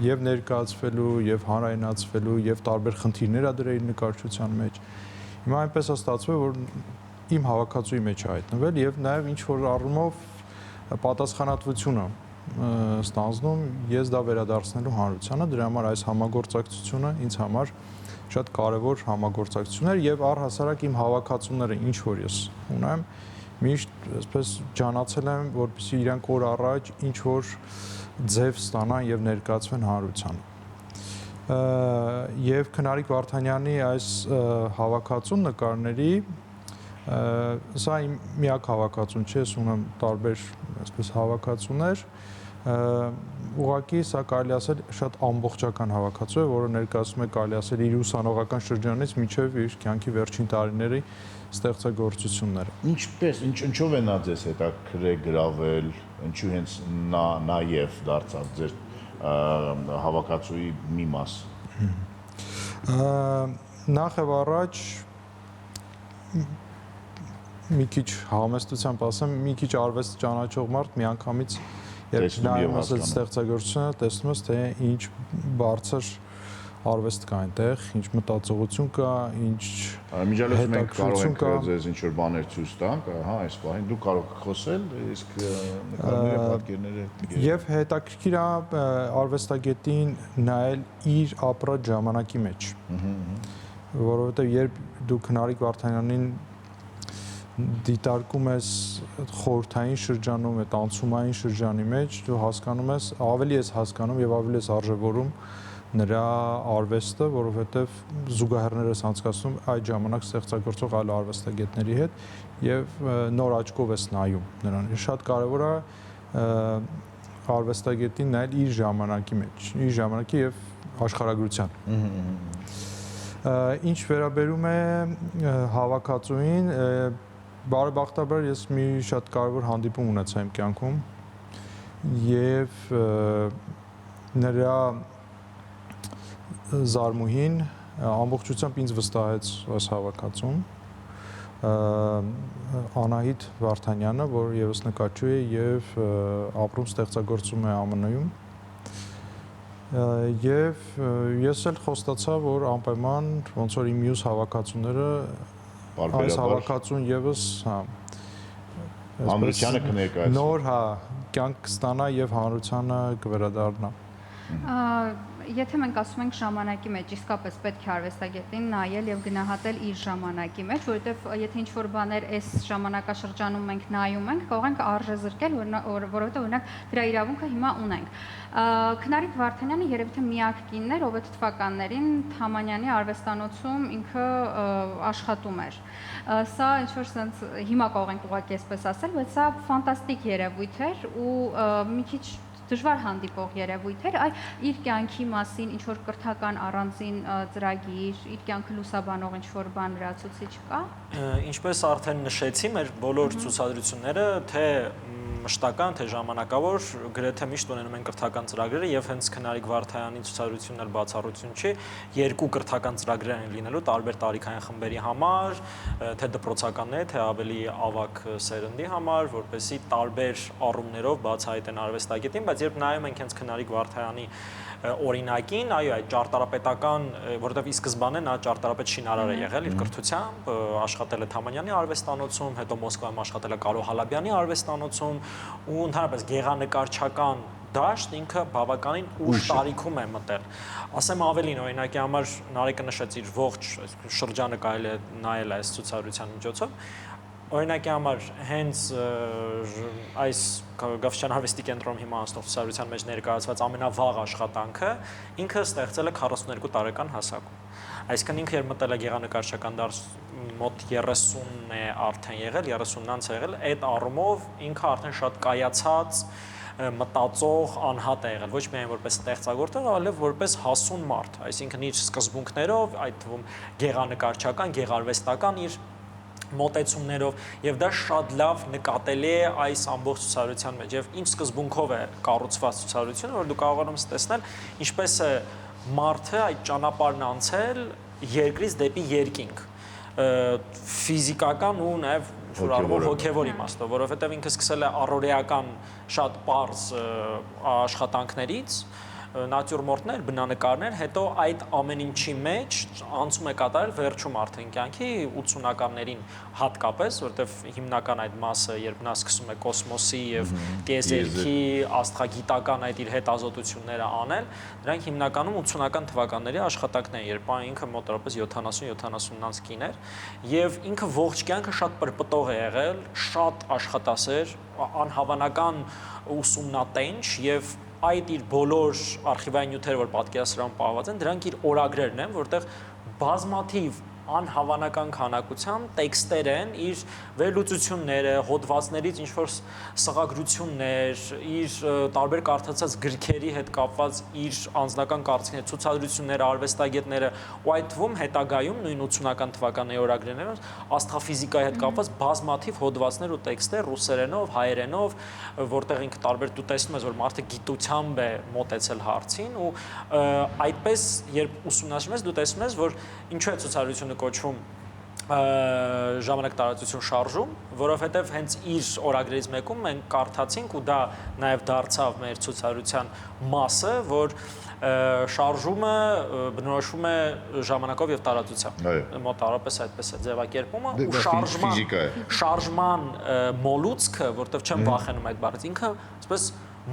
եւ ներկայացվելու, եւ հանրայնացվելու, եւ տարբեր խնդիրներ ա դրել նկարչության մեջ։ Հիմա այնպես է ստացվել, որ իմ հավաքածուի մեջ է հայտնվել եւ նաեւ ինչ որ առումով պատասխանատվություն է ստանձնում ես դա վերադարձնելու հանրությանը, դրա համար այս համագործակցությունը ինձ համար շատ կարևոր համագործակցություն էր եւ առհասարակ իմ հավաքածուները ինչ որ ես ունեմ միշտ այսպես ջանացել եմ որպեսզի իրանք օր առաջ ինչ որ ձև ստանան եւ ներկայացվեն հանրությանը եւ Քնարիկ Վարդանյանի այս հավաքածուն նկարների սա իմ միակ հավաքածուն չէ, ես ունեմ տարբեր այսպես հավաքածուներ Ուղղակի սա կարելի ասել շատ ամբողջական հավաքածու է, որը ներկայացնում է կարելի ասել իր ուսանողական շրջանից մինչև իր կյանքի վերջին տարիների ստեղծագործությունները։ Ինչով է նա ձեզ հետաքրքրել գրավել, ինչու հենց նա նաև դարձավ ձեր հավաքածուի մի մաս։ Նախ եւ առաջ մի քիչ համեստությամբ ասեմ, մի քիչ արվեստ ճանաչող մարդ միանգամից երբ նայում ես այդ ստեղծագործությունը, տեսնում ես, թե ինչ բարձր արվեստ կա այնտեղ, ինչ մտածողություն կա, ինչ Միջալոց մենք կարող ենք ձեզ ինչ-որ բաներ ցույց տանք, հա, այս պահին դու կարող եք խոսել, իսկ նկարները, պատկերները։ Եվ հետաքրքիր է արվեստագետին նայել իր ապրած ժամանակի մեջ։ Որովհետև երբ դու Քնարիկ Վարդանյանին դիտարկում ես խորհրդային շրջանում, այդ անցումային շրջանի մեջ, դու հասկանում ես, ավելի ես հասկանում եւ ավելի ես արժևորում նրա արվեստը, որովհետեւ զուգահեռներ ես անցկացնում այդ ժամանակ ստեղծագործող այլ արվեստագետների հետ եւ նոր աչքով ես նայում նրան։ Շատ կարեւոր է արվեստագետին նայել իր ժամանակի մեջ, իր ժամանակի եւ աշխարհագրության։ Ինչ վերաբերում է հավաքածուին, բարեբախտաբար ես մի շատ կարևոր հանդիպում ունեցա իմ կյանքում եւ նրա զարմուհին ամբողջությամբ ինձ վստահեց այս հավաքածուն Անահիտ Վարդանյանը, որ եւս նկարչու է եւ ապրում ստեղծագործում է ԱՄՆ-ում եւ ես էլ խոստացա, որ անպայման ոնց որ իմ մյուս հավաքածուները այս հավաքածուն եւս, հա, հանրությանը կներկայացնի։ Նոր, հա, կյանք կստանա եւ հանրությանը կվերադառնա։ Եթե մենք ասում ենք ժամանակի մեջ, իսկապես պետք է արվեստագետին նայել եւ գնահատել իր ժամանակի մեջ, որովհետեւ եթե ինչ-որ բաներ այս ժամանակաշրջանում մենք նայում ենք, կարող ենք արժեզրկել, որովհետեւ օրինակ դրա իրավունքը հիմա ունենք։ Քնարիկ Վարդանյանը երևի թե միակ կինն էր, ով այդ թվականներին Թամանյանի արվեստանոցում ինքը աշխատում էր։ Սա ինչ-որ sense հիմա կարող ենք ուղղակի այսպես ասել, բայց սա ֆանտաստիկ երևույթ էր ու մի քիչ դժվար հանդիպող երևույթ էր, իր կյանքի մասին ինչ որ կրթական առանձին ծրագիր, իր կյանքը լուսաբանող ինչ որ բան լրացուցիչ կա։ Ինչպես արդեն նշեցի, մեր բոլոր ցուցադրությունները թե մշտական, թե ժամանակավոր գրեթե միշտ ունենում են կրթական ծրագրերը եւ հենց Քնարիկ Վարդանյանի ցուցադրությունն էլ բացառություն չի, երկու կրթական ծրագրեր են լինելու տարբեր տարիքային խմբերի համար, թե դպրոցականների, թե ավելի ավագ սերնդի համար, որպեսզի տարբեր առումներով բացահայտեն արվեստագետին, բայց երբ նայում ենք հենց Քնարիկ Վարդանյանի օրինակին, այո, այդ ճարտարապետական, որովհետև ի սկզբանե նա ճարտարապետ շինարար է եղել իր կրթությամբ, աշխատել է Թամանյանի արվեստանոցում, հետո Մոսկվայում աշխատել է Կարո Հալաբյանի արվեստանոցում ու ընդհանրապես գեղանկարչական դաշտ ինքը բավականին ուշ տարիքում է մտել։ Ասեմ ավելին, օրինակի համար Նարեկը նշեց իր ողջ շրջանը կարելի է նայել այս ցուցադրության միջոցով։ Օրինակի համար հենց այս Գավթյան արվեստի կենտրոնում հիմա անցնող ցուցադրության մեջ ներկայացված ամենավաղ աշխատանքը ինքը ստեղծել է 42 տարեկան հասակում։ Այսինքն ինքը երբ մտել է գեղանկարչական դաշտ մոտ 30 է արդեն եղել, 30-ն անց է եղել, այդ առումով ինքը արդեն շատ կայացած մտածող անհատ է եղել, ոչ միայն որպես ստեղծագործող, այլև որպես հասուն մարդ, այսինքն իր սկզբունքներով, այդ թվում գեղանկարչական, գեղարվեստական իր մոտեցումներով եւ դա շատ լավ նկատելի է այս ամբողջ ցուցադրության մեջ եւ ինչ սկզբունքով է կառուցված ցուցադրությունը, որ դու կարողանում ես տեսնել ինչպես է մարդը այդ ճանապարհն անցել երկրից դեպի երկինք ֆիզիկական ու նաեւ հոգեվոր իմաստով, որովհետեւ ինքը սկսել է առօրեական շատ པարզ աշխատանքներից նատյուրմորտներ, բնանկարներ, հետո այդ ամեն ինչի մեջ անցում է կատարել վերջում արդեն կյանքի 80-ականներին հատկապես, որտեվ հիմնական այդ մասը, երբ նա սկսում է կոսմոսի եւ տիեզերքի աստղագիտական այդ իր հետազոտությունները անել, դրանք հիմնականում 80-ական թվականների աշխատանքներ են, երբ ինքը մոտավորապես 70-70-անց կին էր, եւ ինքը ողջ կյանքը շատ պրպտող է եղել, շատ աշխատասեր, անհավանական ուսումնատենչ եւ այդ իր բոլոր արխիվային նյութերը, որ պատկերասրահում պահված են, դրանք իր օրագրերն են, որտեղ բազմաթիվ անհավանական քանակությամբ տեքստեր են, իր վերլուծությունները, հոդվածներից ինչ որ սղագրություններ, իր տարբեր կարդացած գրքերի հետ կապված իր անձնական կարծիքները, ցուցադրությունները, արվեստագետները, ու այդ թվում հետագայում նույն 80-ական թվականի օրագրերում աստղաֆիզիկայի հետ կապված բազմաթիվ հոդվածներ ու տեքստեր ռուսերենով, հայերենով, որտեղ ինքը տարբեր դու տեսնում ես, որ մարդը գիտությամբ է մոտեցել հարցին ու այդպես երբ ուսումնասիրում ես, դու տեսնում ես, որ ինչու է ցուցադրությունը կոչվում ժամանակ տարածություն շարժում, որովհետև հենց իր օրագրերից մեկում մենք կարդացինք ու դա նաև դարձավ մեր ցուցադրության մասը, որ շարժումը բնորոշվում է ժամանակով եւ տարածությամբ։ Մոտավորապես այդպես է ձևակերպումը ու շարժման մոլուցքը, որտեղ չեմ վախենում այդ բառից, ինքը այսպես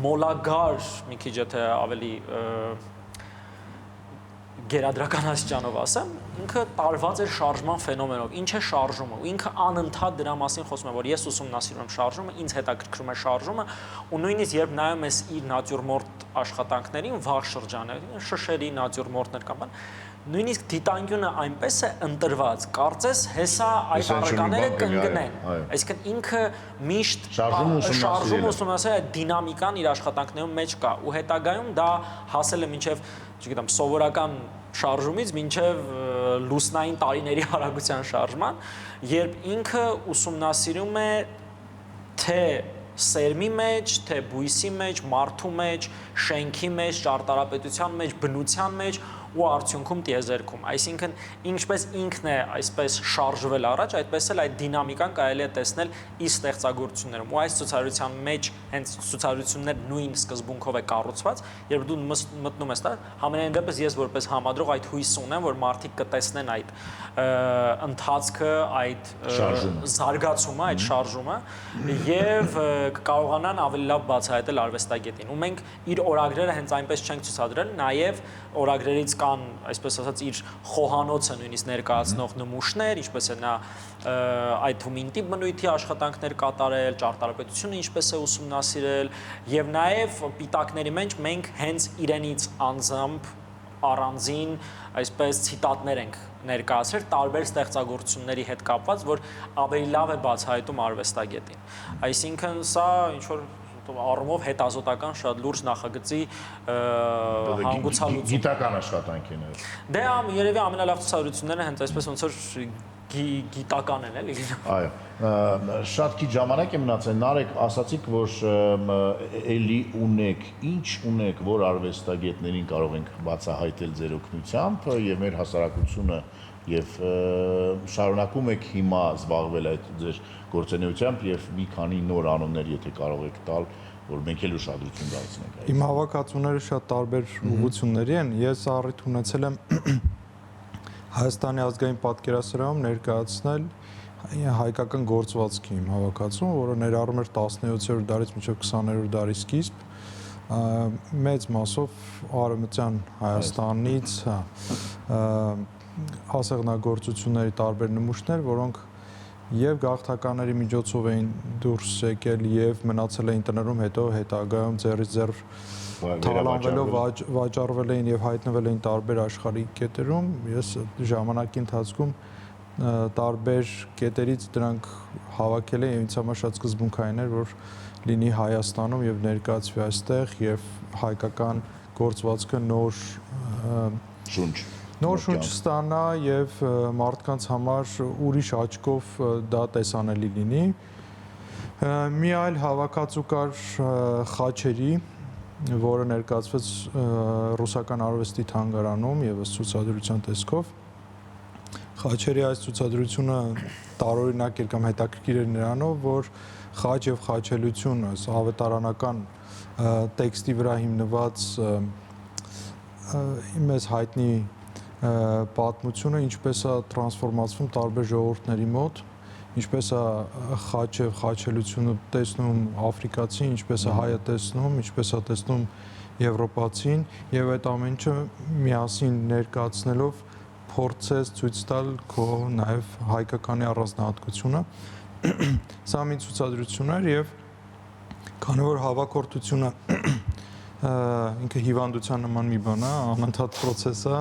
մոլագար մի քիչ եթե ավելի գերադրական աստիճանով ասեմ, ինքը տարված է շարժման ֆենոմենով։ Ինչ է շարժումը, ու ինքը անընդհատ դրա մասին խոսում է, որ ես ուսումնասիրում եմ շարժումը, ինձ հետաքրքրում է շարժումը, ու նույնիսկ երբ նայում ես իր նատյուրմորտ աշխատանքներին, վաղ շրջաններին, շշերի նատյուրմորտներ կամ բան, նույնիսկ դիտանկյունը այնպես է ընտրված, կարծես հեսա այդ առարկաները կընկնեն։ Այսինքն ինքը միշտ շարժումը ուսումնասիրել է դինամիկան իր աշխատանքներում մեջ կա, ու հետագայում դա հասել է մինչև, չգիտեմ, սովորական շարժումից մինչև լուսնային տարիների արագության շարժման, երբ ինքը ուսումնասիրում է թե սերմի մեջ, թե բույսի մեջ, մարդու մեջ, շենքի մեջ, ճարտարապետության մեջ, բնության մեջ ու արդյունքում տիեզերքում։ Այսինքն ինչպես ինքն է այսպես շարժվել առաջ, այդպես էլ այդ դինամիկան կարելի է տեսնել իր ստեղծագործություններում։ Ու այս ցուցադրության մեջ հենց ցուցադրություններ նույն սկզբունքով է կառուցված, երբ դու մտնում ես դա, համենայն դեպս ես որպես համադրող այդ հույս ունեմ, որ մարդիկ կտեսնեն այդ ընթացքը, այդ զարգացումը, այդ շարժումը եւ կկարողանան ավելի լավ բացահայտել արվեստագետին։ Ու մենք իր օրագրերը հենց այնպես չենք ցուցադրել, նաեւ օրագրերից կան, այսպես ասած, իր խոհանոցը նույնիսկ ներկայացնող նմուշներ, ինչպես է նա այդ թվում ինտիմ բնույթի աշխատանքներ կատարել, ճարտարապետությունը ինչպես է ուսումնասիրել, եւ նաեւ պիտակների մեջ մենք հենց իրենից անձամբ առանձին այսպես ցիտատներ ենք ներկայացրել տարբեր ստեղծագործությունների հետ կապված, որ ավելի լավ է բացահայտում արվեստագետին։ Այսինքն սա ինչ որ առումով հետազոտական շատ լուրջ նախագծի հանգուցալուծում։ Գիտական աշխատանք է նաև։ Դե երևի ամենալավ ցուցադրությունները հենց այսպես ոնց որ գիտական են, էլի։ Այո, շատ քիչ ժամանակ է մնացել։ Նարեկ, ասացիք, որ էլի ունեք, ինչ ունեք, որ արվեստագետներին կարող ենք բացահայտել ձեր օգնությամբ եւ մեր հասարակությունը եւ շարունակում եք հիմա զբաղվել այդ ձեր գործունեությամբ եւ մի քանի նոր անուններ, եթե կարող եք տալ, որ մենք էլ ուշադրություն դարձնենք այդ։ Իմ հավաքածուները շատ տարբեր ուղղությունների են։ Ես առիթ ունեցել եմ Հայաստանի ազգային պատկերասրահում ներկայացնել հայկական գործվածքի իմ հավաքածուն, որը ներառում էր 17-րդ դարից մինչև 20-րդ դարի սկիզբ, մեծ մասով արևմտյան Հայաստանից, ասեղնագործությունների տարբեր նմուշներ, որոնք եւ գաղթականների միջոցով էին դուրս եկել եւ մնացել էին տներում, հետո հետագայում ձեռից ձեռ թալանվելով վաճառվել էին եւ հայտնվել էին տարբեր աշխարհի կետերում։ Ես ժամանակի ընթացքում տարբեր կետերից դրանք հավաքել եմ, ինձ համար շատ սկզբունքային էր, որ լինի Հայաստանում եւ ներկայացվի այստեղ եւ հայկական գործվածքը նոր շունչ ստանա եւ մարդկանց համար ուրիշ աչքով դա տեսանելի լինի։ Մի այլ հավաքածու կար խաչերի, որը ներկայացվեց ռուսական արվեստի թանգարանում եւս ցուցադրության տեսքով։ Խաչերի այս ցուցադրությունը տարօրինակ էր կամ հետաքրքիր էր նրանով, որ խաչ եւ խաչելություն, ավետարանական տեքստի վրա հիմնված մեզ հայտնի պատմությունը ինչպես է տրանսֆորմացվում տարբեր ժողովուրդների մոտ, ինչպես է խաչը խաչելությունը տեսնում աֆրիկացին, ինչպես է հայը տեսնում, ինչպես է տեսնում եվրոպացին եւ այդ ամեն ինչը միասին ներկայացնելով փորձես ցույց տալ քո նաեւ հայկականի առանձնահատկությունը։ Սա մի ցուցադրություն էր եւ քանի որ հավաքորդությունը ինքը հիվանդության նման մի բան է, անընդհատ process է,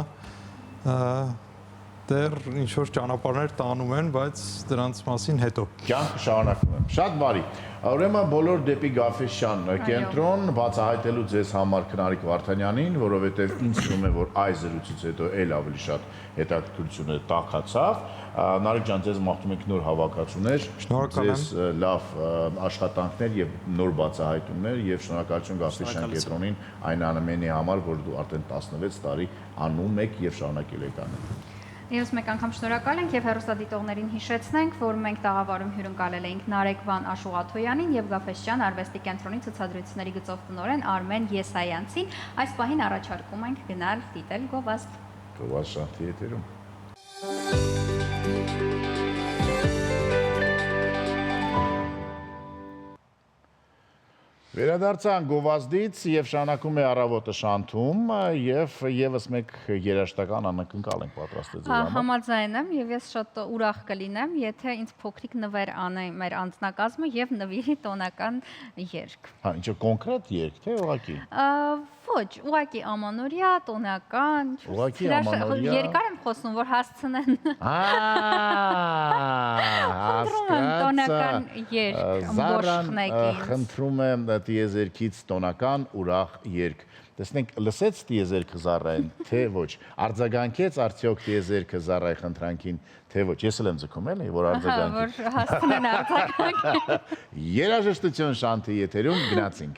դեռ ինչ որ ճանապարհներ տանում են, բայց դրանց մասին հետո։ Կյանքը շարունակվում է։ Շատ բարի։ Ուրեմն բոլոր դեպի Գաֆեսյան կենտրոն բացահայտելու ձեզ համար Քնարիկ Վարդանյանին, որովհետև ինձ թվում է, որ այս զրույցից հետո էլ ավելի շատ հետաքրքրությունը տաքացավ։ Նարեկ ջան, ձեզ մաղթում ենք նոր հավաքածուներ, ձեզ լավ աշխատանքներ եւ նոր բացահայտումներ եւ շնորհակալություն Գաֆեսյան կենտրոնին այն անմենի համար, որ դու արդեն 16 տարի անում եք եւ շարունակել եք անել։ Ես մեկ անգամ շնորհակալ ենք եւ հեռուստադիտողներին հիշեցնենք, որ մենք տաղավարում հյուրընկալել էինք Նարեկվան Աշուղաթոյանին եւ Գաֆեսյան արվեստի կենտրոնի ցուցադրությունների գծով տնօրեն Արմեն Եսայանցին։ Այս պահին առաջարկում ենք գնալ դիտել գովազդ։ Գովազդ շանթի եթերում։ Վերադարձան գովազդից եւ շարունակում է առավոտը շանթում եւ եւս մեկ երաժշտական անակնկալ ենք պատրաստել ձեզ համար։ Համաձայն եմ եւ ես շատ ուրախ կլինեմ, եթե ինձ փոքրիկ նվեր անեն մեր անձնակազմը եւ նվիրի տոնական երգ։ Հա, ինչ կոնկրետ երգ, թե ուղղակի։ Ոչ, ուղղակի ամանորյա, տոնական, Ուղղակի ամանորյա։ Երկար եմ խոսում, որ հասցնեն։ Տոնական երգ, Զարան խնդրում եմ տիեզերքից տոնական ուրախ երգ։ Տեսնենք, լսեց տիեզերքը Զարային, թե ոչ։ Արձագանքեց արդյոք տիեզերքը Զարայի խնդրանքին, թե ոչ։ Ես էլ եմ ձգում էլի, որ արձագանքի։ Որ հասցնեն արձագանք։ Երաժշտություն շանթի եթերում գնացինք։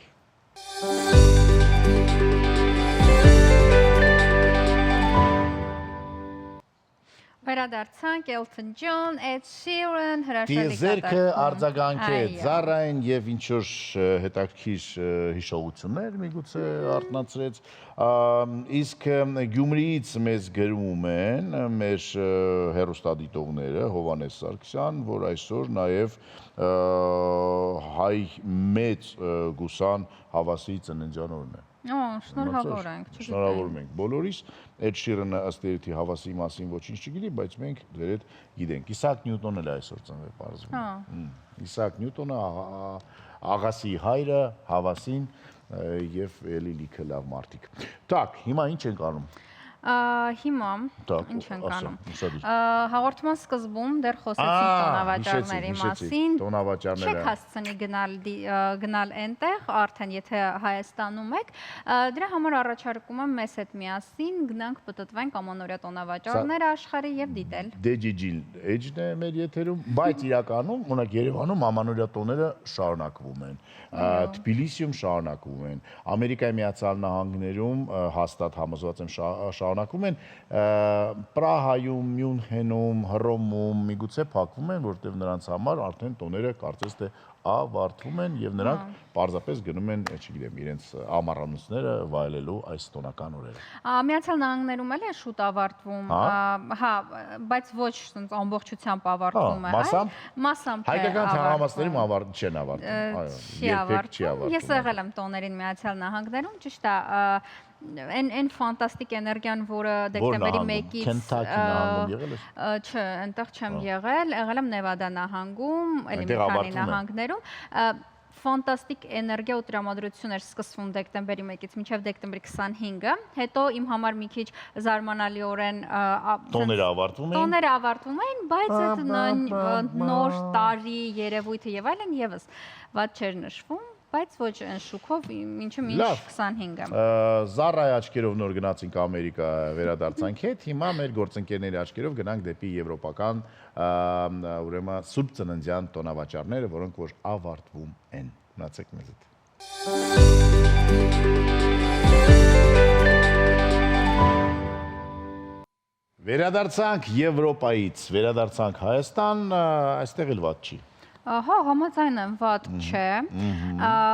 Վերադարձանք Elton John, Ed Sheeran, հրաշալի Տիեզերքը արձագանքեց Զարային եւ ինչ որ հետաքրքիր հիշողություններ միգուցե արտնացրեց, իսկ Գյումրիից մեզ գրում են մեր հեռուստադիտողները Հովանես Սարգսյան, որ այսօր նաեւ հայ մեծ գուսան Հավասի ծննդյան օրն է։ Շնորհավոր ենք, Շնորհավորում ենք բոլորիս։ Էդ Շիրանը ըստ էության Հավասի մասին ոչինչ չգիտի, բայց մենք դեր հետ գիտենք։ Իսաակ Նյուտոնն էլ այսօր ծնվել պարզվում։ Իսաակ Նյուտոնը աղասի հայրը, Հավասին եւ էլի լիքը լավ մարդիկ։ Так, հիմա ինչ ենք անում։ Հիմա ինչ ենք անում։ Հաղորդման սկզբում դեռ խոսեցինք տոնավաճառների մասին։ Չեք հասցնի գնալ այնտեղ, արդեն եթե Հայաստանում եք, դրա համար առաջարկում եմ մեզ հետ միասին գնանք պտտվենք ամանորյա տոնավաճառները աշխարհի եւ դիտել։ Դեջիջիլ էջն է մեր եթերում, բայց իրականում ունակ Երևանում ամանորյա տոները շարունակվում են։ Թբիլիսիում շարունակվում են։ Ամերիկայի Միացյալ Նահանգներում հաստատ համոզված եմ շարունակվում են, Պրահայում, Մյունխենում, Հռոմում միգուցե փակվում են, որտեղ նրանց համար արդեն տոները կարծես թե ավարտվում են եւ նրանք պարզապես գնում են, չգիտեմ, իրենց ամառանոցները վայելելու այս տոնական օրերը։ Միացյալ Նահանգներում էլ է շուտ ավարտվում, հա, բայց ոչ ամբողջությամբ ավարտվում է, մասամբ հայկական թաղամասերում չեն ավարտվում, այո, երբեք չի ավարտվում։ Ես եղել եմ տոներին Միացյալ Նահանգներում, ճիշտ է, այն ֆանտաստիկ էներգիան, որը դեկտեմբերի 1-ից Քենթաքի նահանգում եղել ես։ Չէ, այնտեղ չեմ եղել եմ Նևադա նահանգում, էլի մի քանի նահանգներում։ Ֆանտաստիկ էներգիա ու տրամադրություն էր սկսվում դեկտեմբերի 1-ից մինչև դեկտեմբերի 25-ը, հետո իմ համար մի քիչ զարմանալիորեն տոները ավարտվում էին, բայց այդ նոր տարի երևույթը եւ այլն եւս ված չէր նշվում, բայց ոչ այն շուկով մինչև 25-ը։ Զարայի աչքերով նոր գնացինք Ամերիկա, վերադարձանք հետ, հիմա մեր գործընկերների աչքերով գնանք դեպի եվրոպական ուրեմն Սուրբ Ծննդյան տոնավաճառները, որոնք որ ավարտվում են։ Մնացեք մեզ հետ։ Վերադարձանք Եվրոպայից, վերադարձանք Հայաստան, այստեղ էլ ված չի։ Հա, համաձայն եմ, վատ չէ։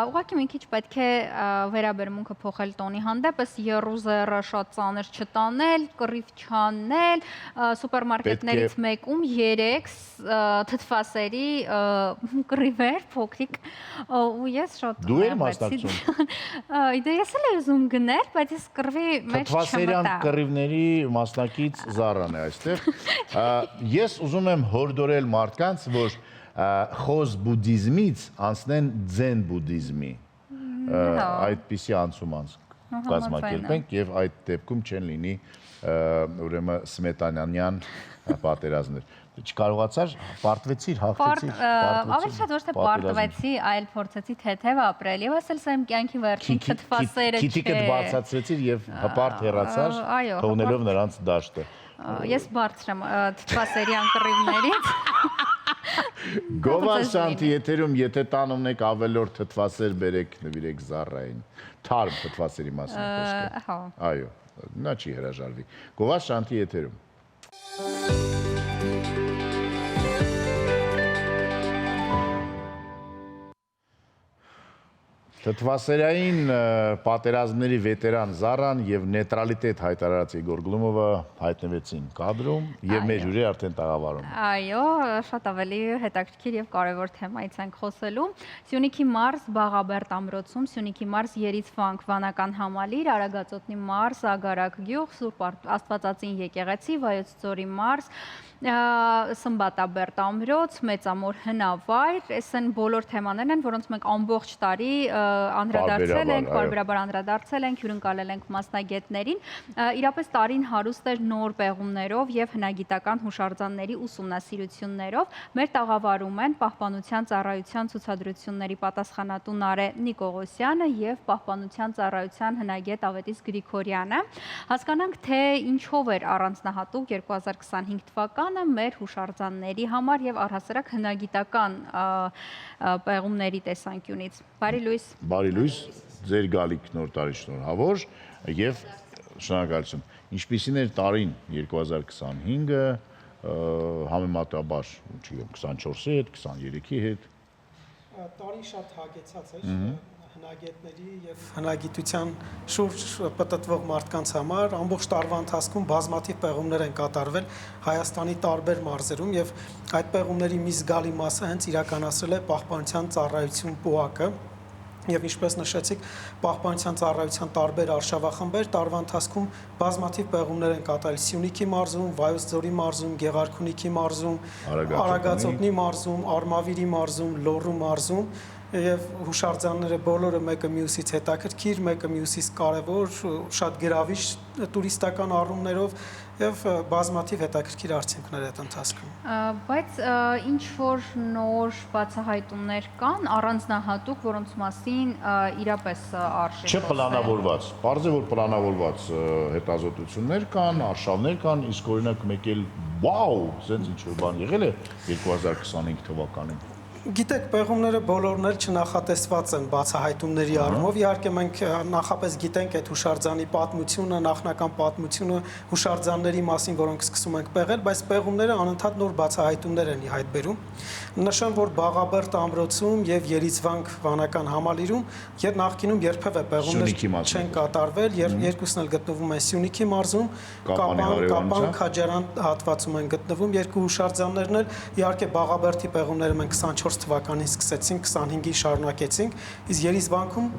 Ուղղակի մի քիչ պետք է վերաբերմունքը փոխել տոնի հանդեպ, ըստ եռուզերը շատ ծանր չտանել, կռիվ չանել, սուպերմարկետներից մեկում 3 թթվասերի կռիվեր փոքրիկ, ու ես շատ Դու ես մասնակցում։ Դե ես էլ ուզում գնել, բայց ես կռվի մեջ չմտա։ Թթվասերյան կռիվների մասնակից Զարան է այստեղ։ Ես ուզում եմ հորդորել մարդկանց, որ խոզ բուդդիզմից անցնեն ձեն բուդդիզմի, այդպիսի անցում կազմակերպենք եւ այդ դեպքում չեն լինի ուրեմն սմետանյանյան պատերազմներ։ Չկարողացար, պարտվեցիր, հաղթեցիր, ավելի շատ ոչ թե պարտվեցի, այլ փորձեցի թեթև ապրել եւ ասել սա իմ կյանքի վերջին թթվասերը չէ։ Քիթիկդ բարձրացրեցիր եւ հպարտ հեռացար, թողնելով նրանց դաշտը։ Ես բարձր եմ թթվասերի անկռիվներից։ Գովար Շանթի եթերում, եթե տանում եք ավելորդ թթվասեր բերեք, նվիրեք Զառային։ Թարմ թթվասերի մասին խոսքը։ Այո, նա չի հրաժարվի։ Գովար Շանթի եթերում։ Թթվասերային պատերազմների վետերան Զառան եւ նեյտրալիտետ հայտարարած Իգոր Գլումովը հայտնվեցին կադրում եւ մեր հյուրերը արդեն տաղավարում։ Այո, շատ ավելի հետաքրքիր եւ կարեւոր թեմայից ենք խոսելու։ Սյունիքի մարզ Բաղաբերդ ամրոցում, Սյունիքի մարզ Երիցվանք վանական համալիր, Արագածոտնի մարզ Ագարակ գյուղ, Սուրբ Աստվածածին եկեղեցի, Վայոց ձորի մարզ, Սմբատաբերդ ամրոց, Մեծամոր հնավայր, այս են բոլոր թեմաներն են, որոնց մենք ամբողջ տարի անդրադարձել ենք, պարբերաբար անդրադարձել ենք, հյուրընկալել ենք մասնագետներին։ Իրապես տարին հարուստ էր նոր պեղումներով եւ հնագիտական հուշարձանների ուսումնասիրություններով։ Մեր տաղավարում են Պահպանության ծառայության ցուցադրությունների պատասխանատու Նարե Նիկողոսյանը եւ Պահպանության ծառայության հնագետ Ավետիս Գրիգորյանը։ Հասկանանք, թե ինչով էր առանձնահատուկ 2025 թվականը մեր հուշարձանների համար եւ առհասարակ հնագիտական պեղումների տեսանկյունից։ Բարի լույս։ Բարի լույս, ձեր գալիք նոր տարի շնորհավոր եւ շնորհակալություն։ Ինչպիսին էր տարին 2025-ը համեմատաբար, չգիտեմ, 24-ի հետ, 23-ի հետ։ Տարին շատ հագեցած էր հնագետների եւ հնագիտության շուրջ պտտվող մարդկանց համար ամբողջ տարվա ընթացքում բազմաթիվ պեղումներ են կատարվել Հայաստանի տարբեր մարզերում եւ այդ պեղումների մի զգալի մասը հենց իրականացրել է Պահպանության ծառայություն ՊՈԱԿ-ը եւ ինչպես նշեցիք Պահպանության ծառայության տարբեր արշավախմբեր տարվա ընթացքում բազմաթիվ պեղումներ են կատարել Սյունիքի մարզում, Վայոց ձորի մարզում, Գեղարքունիքի մարզում, Արագածոտնի մարզում, Արմավիրի մարզում, Լոռու մարզում եւ հուշարձանները բոլորը մեկը մյուսից հետաքրքիր, մեկը մյուսից կարեւոր, շատ գրավիչ տուրիստական առումներով եւ բազմաթիվ հետաքրքիր արդյունքներ այդ ընթացքում։ Բայց ինչ որ նոր բացահայտումներ կան առանձնահատուկ, որոնց մասին իրապես արժի Չէ պլանավորված, բարձր որ պլանավորված հետազոտություններ կան, արշավներ կան, իսկ օրինակ մեկ էլ վաու, sense ինչ որ բան եղել է 2025 թվականին։ Գիտեք, պեղումները բոլորն էլ չնախատեսված են բացահայտումների առումով։ Իհարկե մենք նախապես գիտենք այդ հուշարձանի պատմությունը, նախնական պատմությունը, հուշարձանների մասին, որոնք սկսում ենք պեղել, բայց պեղումները անընդհատ նոր բացահայտումներ են ի հայտ բերում։ Նշեմ, որ Բաղաբերդ ամրոցում եւ Երիցվանք վանական համալիրում նախկինում երբևէ պեղումներ չեն կատարվել, երկուսն էլ գտնվում են Սյունիքի մարզում, Կապան Քաջարան հատվածում են գտնվում, երկու հուշարձաններն էլ իհարկե Բաղաբերդի պեղումները մենք 24 թվականին սկսեցինք, 25-ին շարունակեցինք, իսկ Երիցվանքում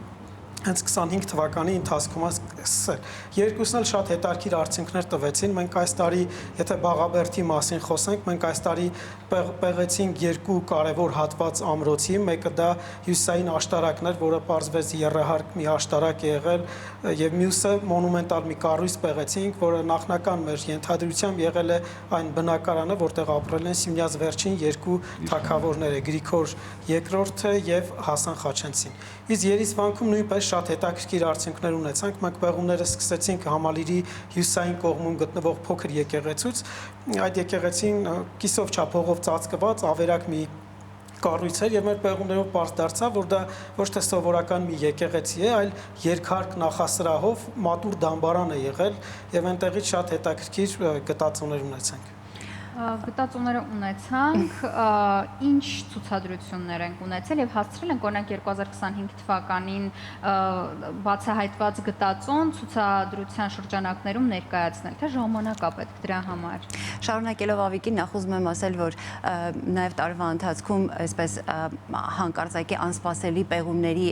հենց 25 թվականի ընթացքում սկսել։ Երկուսն էլ շատ հետաքրքիր արդյունքներ տվեցին։ Մենք այս տարի, եթե Բաղաբերդի մասին խոսենք, մենք այս տարի պեղեցինք երկու կարևոր հատված ամրոցի, մեկը դա հյուսային աշտարակն էր, որը պարզվեց եռահարկ մի աշտարակ է եղել, եւ մյուսը մոնումենտալ մի կառույց պեղեցինք, որը նախնական մեր ենթադրությամբ եղել է այն բնակարանը, որտեղ ապրել են Սյունյաց վերջին երկու թագավորները՝ Գրիգոր II եւ Հասան Խաչենցին։ Իսկ Երիցվանքում նույնպես շատ հետաքրքիր արդյունքներ ունեցանք։ Մենք պեղումները սկսեցինք համալիրի հյուսային կողմում գտնվող փոքր եկեղեցուց։ Այդ եկեղեցին կիսով չափողով ծածկված ավերակ մի կառույց էր եւ մեր պեղումներով պարզ դարձավ, որ դա ոչ թե սովորական մի եկեղեցի է, այլ երկհարկ նախասրահով մատուռ դամբարան է եղել եւ այնտեղից շատ հետաքրքիր գտածոներ ունեցանք։ Գտածոները ունեցանք, ինչ ցուցադրություններ ենք ունեցել եւ հասցրել ենք օրինակ 2025 թվականին բացահայտված գտածոն ցուցադրության շրջանակներում ներկայացնել, թե ժամանակ է պետք դրա համար։ Շարունակելով Ավիկին, նախ ուզում եմ ասել, որ նաեւ տարվա ընթացքում այսպես հանկարծակի անսպասելի պեղումների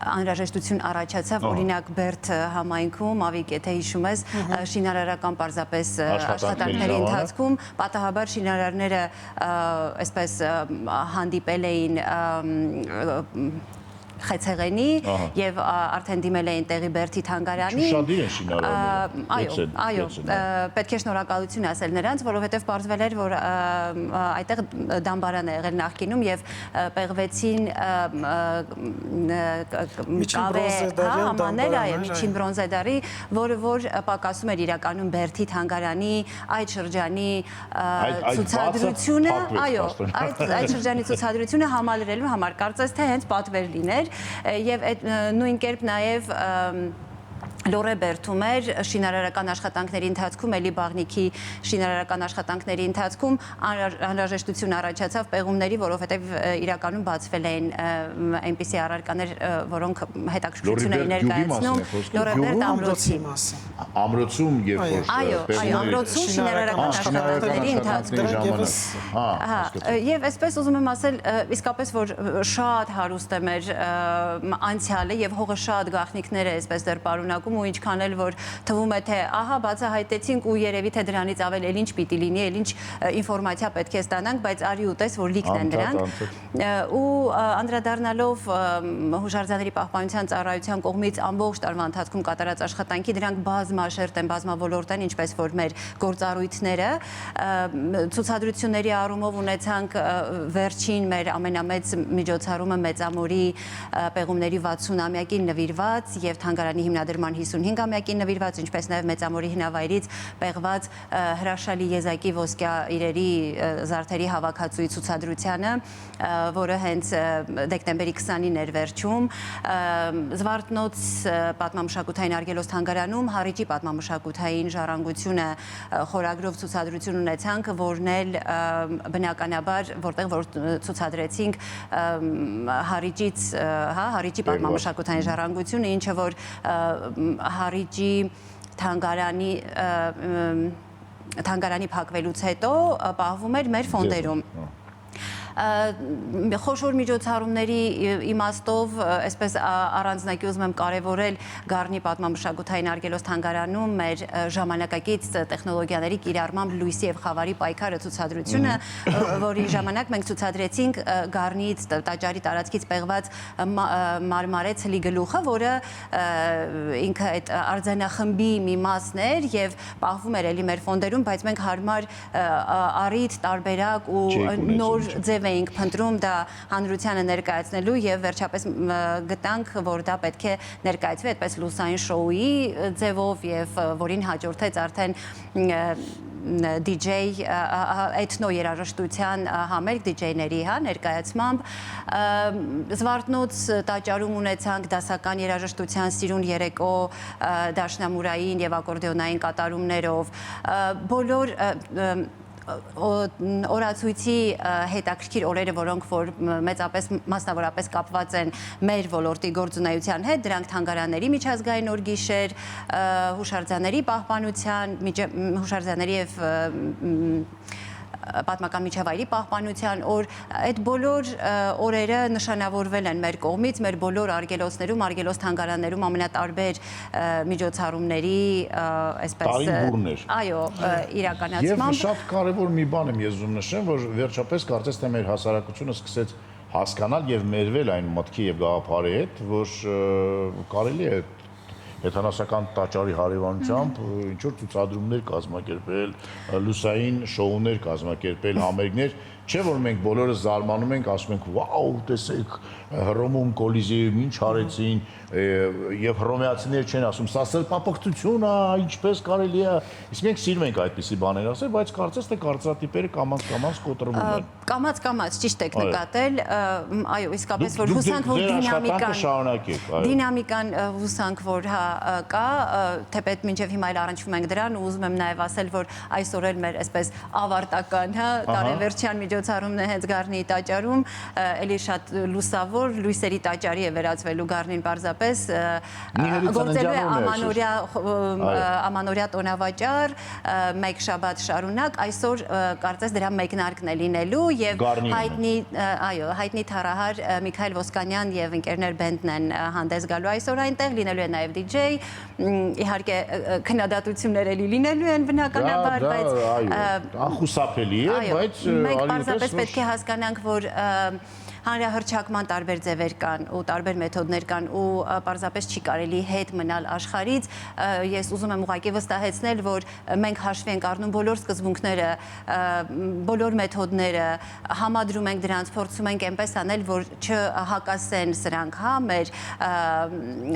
անհրաժեշտություն առաջացավ, օրինակ Բերդ համայնքում, Ավիկ, եթե հիշում ես, շինարարական պարզապես աշխատանքների ընթացքում պատահաբար շինարարները այսպես հանդիպել էին Խեցեղենի եւ արդեն դիմել էին տեղի Բերդի թանգարանի։ Շուշադիր են շինարարները։ Այո, պետք է շնորհակալություն ասել նրանց, որովհետեւ պարզվել էր, որ այդտեղ դամբարան է եղել նախկինում եւ պեղվեցին համաներ, այո, միջին բրոնզեդարի, որ պակասում էր իրականում Բերդի թանգարանի այդ շրջանի ցուցադրությունը, այո, այդ շրջանի ցուցադրությունը համալրելու համար կարծես թե հենց պատվեր լիներ եւ այդ նույն կերպ նաեւ Լորե Բերդում էր շինարարական աշխատանքների ընթացքում, Էլի Բաղնիքի շինարարական աշխատանքների ընթացքում անհրաժեշտություն առաջացավ պեղումների, որովհետև իրականում բացվել էին այնպիսի առարկաներ, որոնք հետաքրքրություն էին ներկայացնում Լորե Բերդ ամրոցի մասին։ Ամրոցում երբ որ ամրոցում շինարարական աշխատանքների ընթացքում։ Եվ այսպես ուզում եմ ասել, իսկապես որ շատ հարուստ է մեր անցյալը եւ հողը շատ գաղտնիքներ է այսպես դեռ պարունակում ու ինչքան էլ որ թվում է թե ահա բացահայտեցինք ու երևի թե դրանից ավել էլ ինչ պիտի լինի, էլ ինչ ինֆորմացիա պետք է ստանանք, բայց արի ուտես որ լիքն են դրանք ու անդրադառնալով հուշարձանների պահպանության ծառայության կողմից ամբողջ տարվա ընթացքում կատարած աշխատանքի դրանք բազմաշերտ են, բազմավորորդ են, ինչպես որ մեր գործառույթները ցուցադրությունների առումով ունեցանք վերջին մեր ամենամեծ միջոցառումը Մեծամորի պեղումների 60-ամյակին նվիրված եւ թանգարանի հիմնադրման 55-ամյակին նվիրված, ինչպես նաև Մեծամորի հինավայրից պեղված հրաշալի եզակի ոսկյա իրերի զարդերի հավաքածուի ցուցադրությանը, որը հենց դեկտեմբերի 20-ին էր վերջում, Զվարթնոց պատմամշակութային արգելոց թանգարանում Հառիճի պատմամշակութային ժառանգությունը խորագրով ցուցադրություն ունեցանք, որն էլ բնականաբար որտեղ որ ցուցադրեցինք Հառիճից, Հառիճի պատմամշակութային ժառանգությունը, ինչը որ Հառիճի թանգարանի փակվելուց հետո պահվում էր մեր ֆոնդերում։ Խոշոր միջոցառումների իմաստով, այսպես առանձնակի ուզում եմ կարևորել Գառնի պատմամշակութային արգելոց թանգարանում մեր ժամանակակից տեխնոլոգիաների կիրառմամբ լույսի եւ խավարի պայքարը ցուցադրությունը, որի ժամանակ մենք ցուցադրեցինք Գառնից տաճարի տարածքից պեղված մարմարե ցլի գլուխը, որը ինքը այդ արձանախմբի մի մասն էր եւ պահվում էր էլի մեր ֆոնդերում, բայց մենք հարմար առիթ, տարբերակ ու նոր ձև էինք փնտրում դա հանրությանը ներկայացնելու եւ վերջապես գտանք, որ դա պետք է ներկայացվի այդպես լուսային շոուի ձևով եւ որին հաջորդեց արդեն DJ էթնո երաժշտության համերգ DJ-ների ներկայացմամբ Զվարթնոց տաճարում ունեցանք դասական երաժշտության սիրուն երեկո դաշնամուրային եւ ակորդեոնային կատարումներով բոլոր օրացույցի հետաքրքիր օրերը, որոնք որ մեծապես մասնավորապես կապված են մեր ոլորտի գործունեության հետ, դրանք թանգարանների միջազգային օրգիշեր, հուշարձանների պահպանության, հուշարձանների եւ պատմական միջավայրի պահպանության օր, այդ բոլոր օրերը նշանավորվել են մեր կողմից, մեր բոլոր արգելոցներում, արգելոց թանգարաններում ամենատարբեր միջոցառումների, այսպես, այո, իրականացմամբ։ Եվ շատ կարևոր մի բան եմ ես ուզում նշեմ, որ վերջապես կարծես թե մեր հասարակությունը սկսեց հասկանալ եւ մերվել այն մտքի եւ գաղափարի հետ, որ կարելի է հեթանոսական տաճարի հարևանությամբ ինչ-որ ցուցադրումներ կազմակերպել, լուսային շոուներ կազմակերպել, համերգներ, չէ որ մենք բոլորս զարմանում ենք, ասում ենք, վաու, տեսեք, Հռոմում Կոլիզեում ինչ արեցին, եւ հռոմեացիները չեն ասում, սա սրբապղծություն է, ինչպես կարելի է, իսկ մենք սիրում ենք այդպիսի բաներ ասել, բայց կարծես թե կարծրատիպերը կամաց կոտրվում են։ Կամաց ճիշտ եք նկատել, այո, իսկապես որ հուսանք որ դինամիկան հուսանք որ կա, թեպետ մինչև հիմա էլ առնչվում ենք դրան ու ուզում եմ նաև ասել, որ այսօր էլ մեր այսպես ավարտական, տարեվերջյան միջոցառումն է հենց Գառնի տաճարում, էլի շատ լուսավոր լույսերի տաճարի է վերածվելու Գառնին պարզապես, գործելու է ամանորյա տոնավաճառ, մեկ շաբաթ շարունակ, այսօր կարծես դրա մեկնարկն է լինելու եւ հայտնի թառահար Միքայել Ոսկանյան եւ ընկերներ բենդն են հանդես գալու այսօր այնտեղ, լինելու է նաեւ DJ, իհարկե քննադատություններ էլի լինելու են բնականաբար, բայց անխուսափելի է, բայց մենք պարզապես պետք է հասկանանք, որ հանրահռչակման տարբեր ձևեր կան ու տարբեր մեթոդներ կան ու պարզապես չի կարելի հետ մնալ աշխարհից։ Ես ուզում եմ ուղղակի վստահեցնել, որ մենք հաշվի ենք առնում բոլոր սկզբունքները, բոլոր մեթոդները, համադրում ենք դրանց, փորձում ենք այնպես անել, որ չհակասեն սրանք, հա, մեր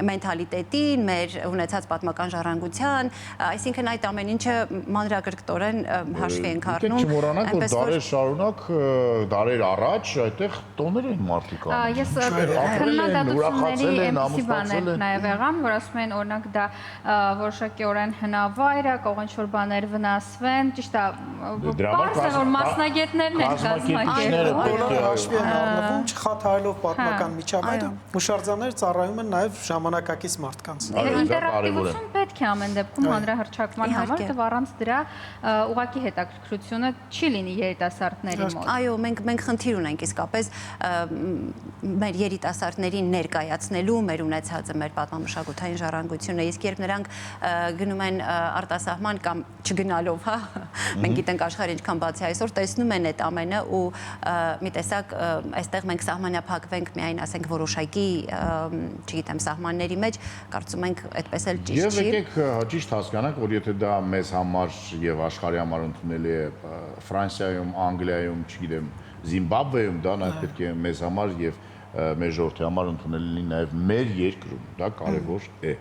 մենթալիտետին, մեր ունեցած պատմական ժառանգության, այսինքն այդ ամեն ինչը մանրակրկտորեն հաշվի ենք առնում։ Չմոռանանք, որ դարեր շարունակ, դարեր առաջ այդտեղ տոներ են մարդիկ անում։ Ես քննադատությունների այնպիսի բաներ նաև եղան, որ ասում են օրինակ դա որոշակիորեն հնավայր է, կարող ինչ-որ բաներ վնասվեն, ճիշտ է, պարզ է, որ մասնագետներն են կազմակերպում։ Բոլորը հաշվի են առնվում, չխաթարելով պատմական միջավայրը, հուշարձանները ծառայում են նաև ժամանակակից մարդկանց։ Ինտերակտիվություն պետք է ամեն դեպքում հանրահռչակման համար, որտեղ առանց դրա ուղղակի հետաքրքրությունը չի լինի երիտասարդների մոտ։ Այո, մենք խնդիր ունենք իսկապես մեր երիտասարդներին ներկայացնելու մեր ունեցածը, մեր պատմամշակութային ժառանգությունը, իսկ երբ նրանք գնում են արտասահման կամ չգնալով, հա, մենք գիտենք աշխարհը ինչքան բաց է այսօր, տեսնում են այդ ամենը ու մի տեսակ այստեղ մենք սահմանափակվենք միայն, ասենք, որոշակի, չգիտեմ, սահմանների մեջ, կարծում ենք այդպես էլ ճիշտ չի։ Եվ եկեք ճիշտ հասկանանք, որ եթե դա մեզ համար եւ աշխարհի համար ընդունելի է Ֆրանսիայում, Անգլիայում, չգիտեմ, Զիմբաբվեում, դա նաեւ պետք է մեզ համար եւ մեր ժողովրդի համար ընդունելի լինի նաեւ մեր երկրում, դա կարեւոր է։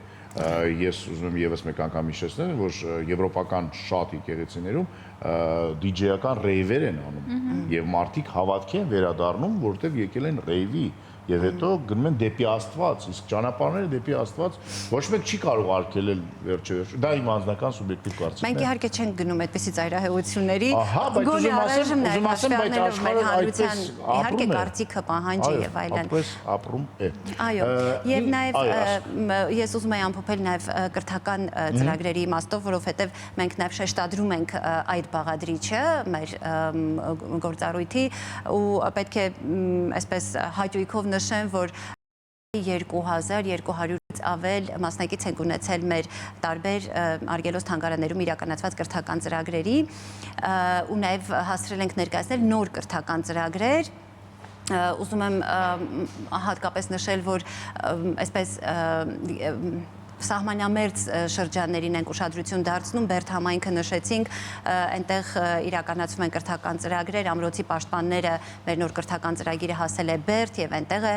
Ես ուզում եմ եւս մեկ անգամ հիշեցնել, որ եվրոպական շատ եկեղեցիներում դիջեյական ռեյվեր են անում եւ մարդիկ հավատքի են վերադառնում, որտեղ եկել են ռեյվի եւ հետո գնում են դեպի Աստված, իսկ ճանապարհները դեպի Աստված ոչ մեկ չի կարող արգելել վերջերս։ Դա իմ անձնական սուբյեկտիվ կարծիքն է։ Մենք իհարկե չենք գնում այդպիսի ծայրահեղությունների, Ահա, բայց ուզում ասեմ, բայց աշխարհը այդպես իհարկե կարծիքը, պահանջը եւ այլն։ Այդպես ապրում է։ Այո, եւ նաեւ ես ուզում եմ ամփոփել նաեւ կրթական ծրագրերի իմաստով, որովհետեւ մենք նաեւ շեշտադրում ենք այդ բաղադրիչը մեր գործառույթի ու պետք է այսպես հաճույքով նշեմ, որ 2200-ից ավել մասնակից ենք ունեցել մեր տարբեր արգելոց թանգարաններում իրականացված կրթական ծրագրերի ու նաև հասցրել ենք ներկայացնել նոր կրթական ծրագրեր։ Ուզում եմ հատկապես նշել, որ այսպես սահմանամերձ շրջաններին ենք ուշադրություն դարձնում, Բերդ համայնքը նշեցինք, այնտեղ իրականացում են կրթական ծրագրեր, ամրոցի պաշտպանները մեր նոր կրթական ծրագիրը հասել է Բերդ եւ այնտեղ է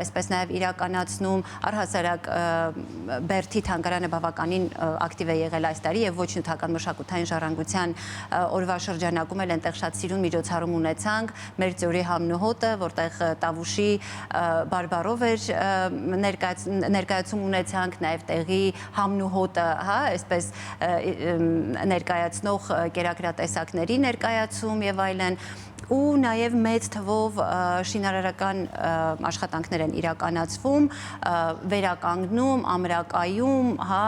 այսպես նաեւ իրականացնում, առհասարակ Բերդի թանգարանը բավականին ակտիվ է եղել այս տարի եւ ոչ նյութական մշակութային ժառանգության օրվա շրջանակում էլ այնտեղ շատ սիրուն միջոցառում ունեցանք, մեր ծորի համնուհոտը, որտեղ Տավուշի բարբարով էր ներկայացում ունեցանք, նաեւ տեղի համնուհոտը, հա, այսպես ներկայացնող կերակրատեսակների ներկայացում եւ այլն ու նաև մեծ թվով շինարարական աշխատանքներ են իրականացվում, վերականգնում, ամրակայում, հա,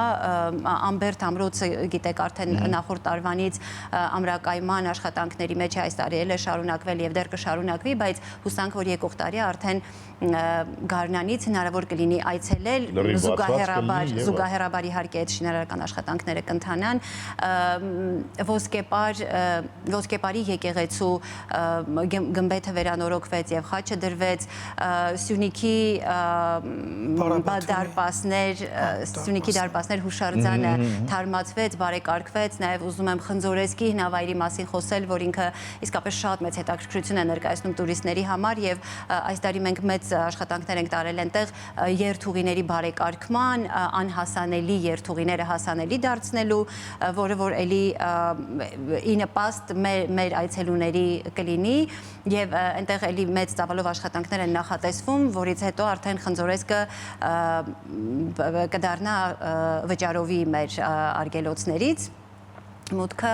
Ամբերդ ամրոցը գիտեք արդեն նախորդ տարվանից ամրակայման աշխատանքների մեջ այս տարի էլ է շարունակվել եւ դեռ կշարունակվի, բայց հուսանք, որ եկող տարի արդեն Գառնանից հնարավոր կլինի այցելել, զուգահեռաբար իհարկե այդ շինարարական աշխատանքները կընթանան, Ոսկեպարի եկեղեցու գմբեթը վերանորոգվեց եւ խաչը դրվեց, Սյունիքի դարպասներ հուշարձանը թարմացվեց, բարեկարգվեց, նաեւ ուզում եմ Խնձորեսկի հնավայրի մասին խոսել, որ ինքը իսկապես շատ մեծ հետաքրքրություն է ներկայացնում տուրիստների համար եւ այս տարի մենք մեծ աշխատանքներ ենք տարել այնտեղ երթուղիների բարեկարգման, անհասանելի երթուղիները հասանելի դարձնելու, որը որ էլի ի նպաստ մեր այցելուների կլինի եւ այնտեղ էլի մեծ ծավալով աշխատանքներ են նախատեսվում, որից հետո արդեն Խնձորեսկը կդառնա վճարովի մեր արգելոցներից մուտքը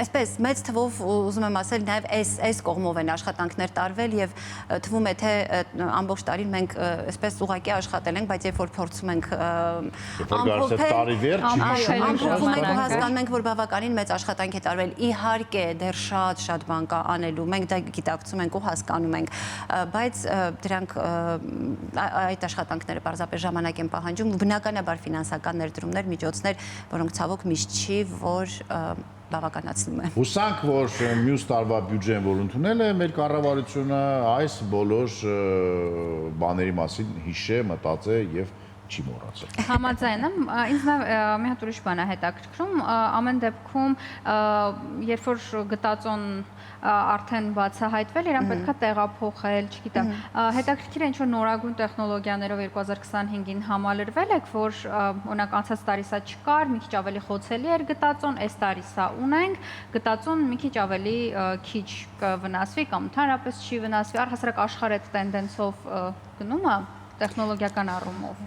այսպես մեծ թվով ուզում եմ ասել նաև այս կողմով են աշխատանքներ տարվել եւ թվում է թե ամբողջ տարին մենք այսպես ուղղակի աշխատել ենք, բայց երբ որ փորձում ենք ամփոփել հասկանում ենք, որ բավականին մեծ աշխատանք է տարվել, իհարկե դեռ շատ բան կա անելու, մենք դա գիտակցում ենք ու հասկանում ենք, բայց դրանք այդ աշխատանքները պարզապես ժամանակ են պահանջում, բնականաբար ֆինանսական ներդրումներ, միջոցներ, որոնք ցավոք միշտ չի, որ բավականացնում է։ Հուսանք, որ մյուս տարվա բյուջեն, որ ընդունել է մեր կառավարությունը, այս բոլոր բաների մասին հիշե, մտածե եւ չի մոռացել։ Համաձայն եմ, ինձ նաև մի հատ ուրիշ բան է հետաքրքրում, ամեն դեպքում երբ որ գտածոն արդեն բացահայտվել, իրան պետքա տեղափոխել, չգիտեմ, հետաքրքիր է ինչ-որ նորագույն տեխնոլոգիաներով 2025-ին համալրվել եք, որ օրինակ անցած տարի սա չկար, մի քիչ ավելի խոցելի էր գտածոն, այս տարի սա ունենք, գտածոն մի քիչ ավելի քիչ կվնասվի կամ ընդհանրապես չի վնասվի, առհասարակ աշխարհի այդ տենդենսով գնում է տեխնոլոգիական առումով։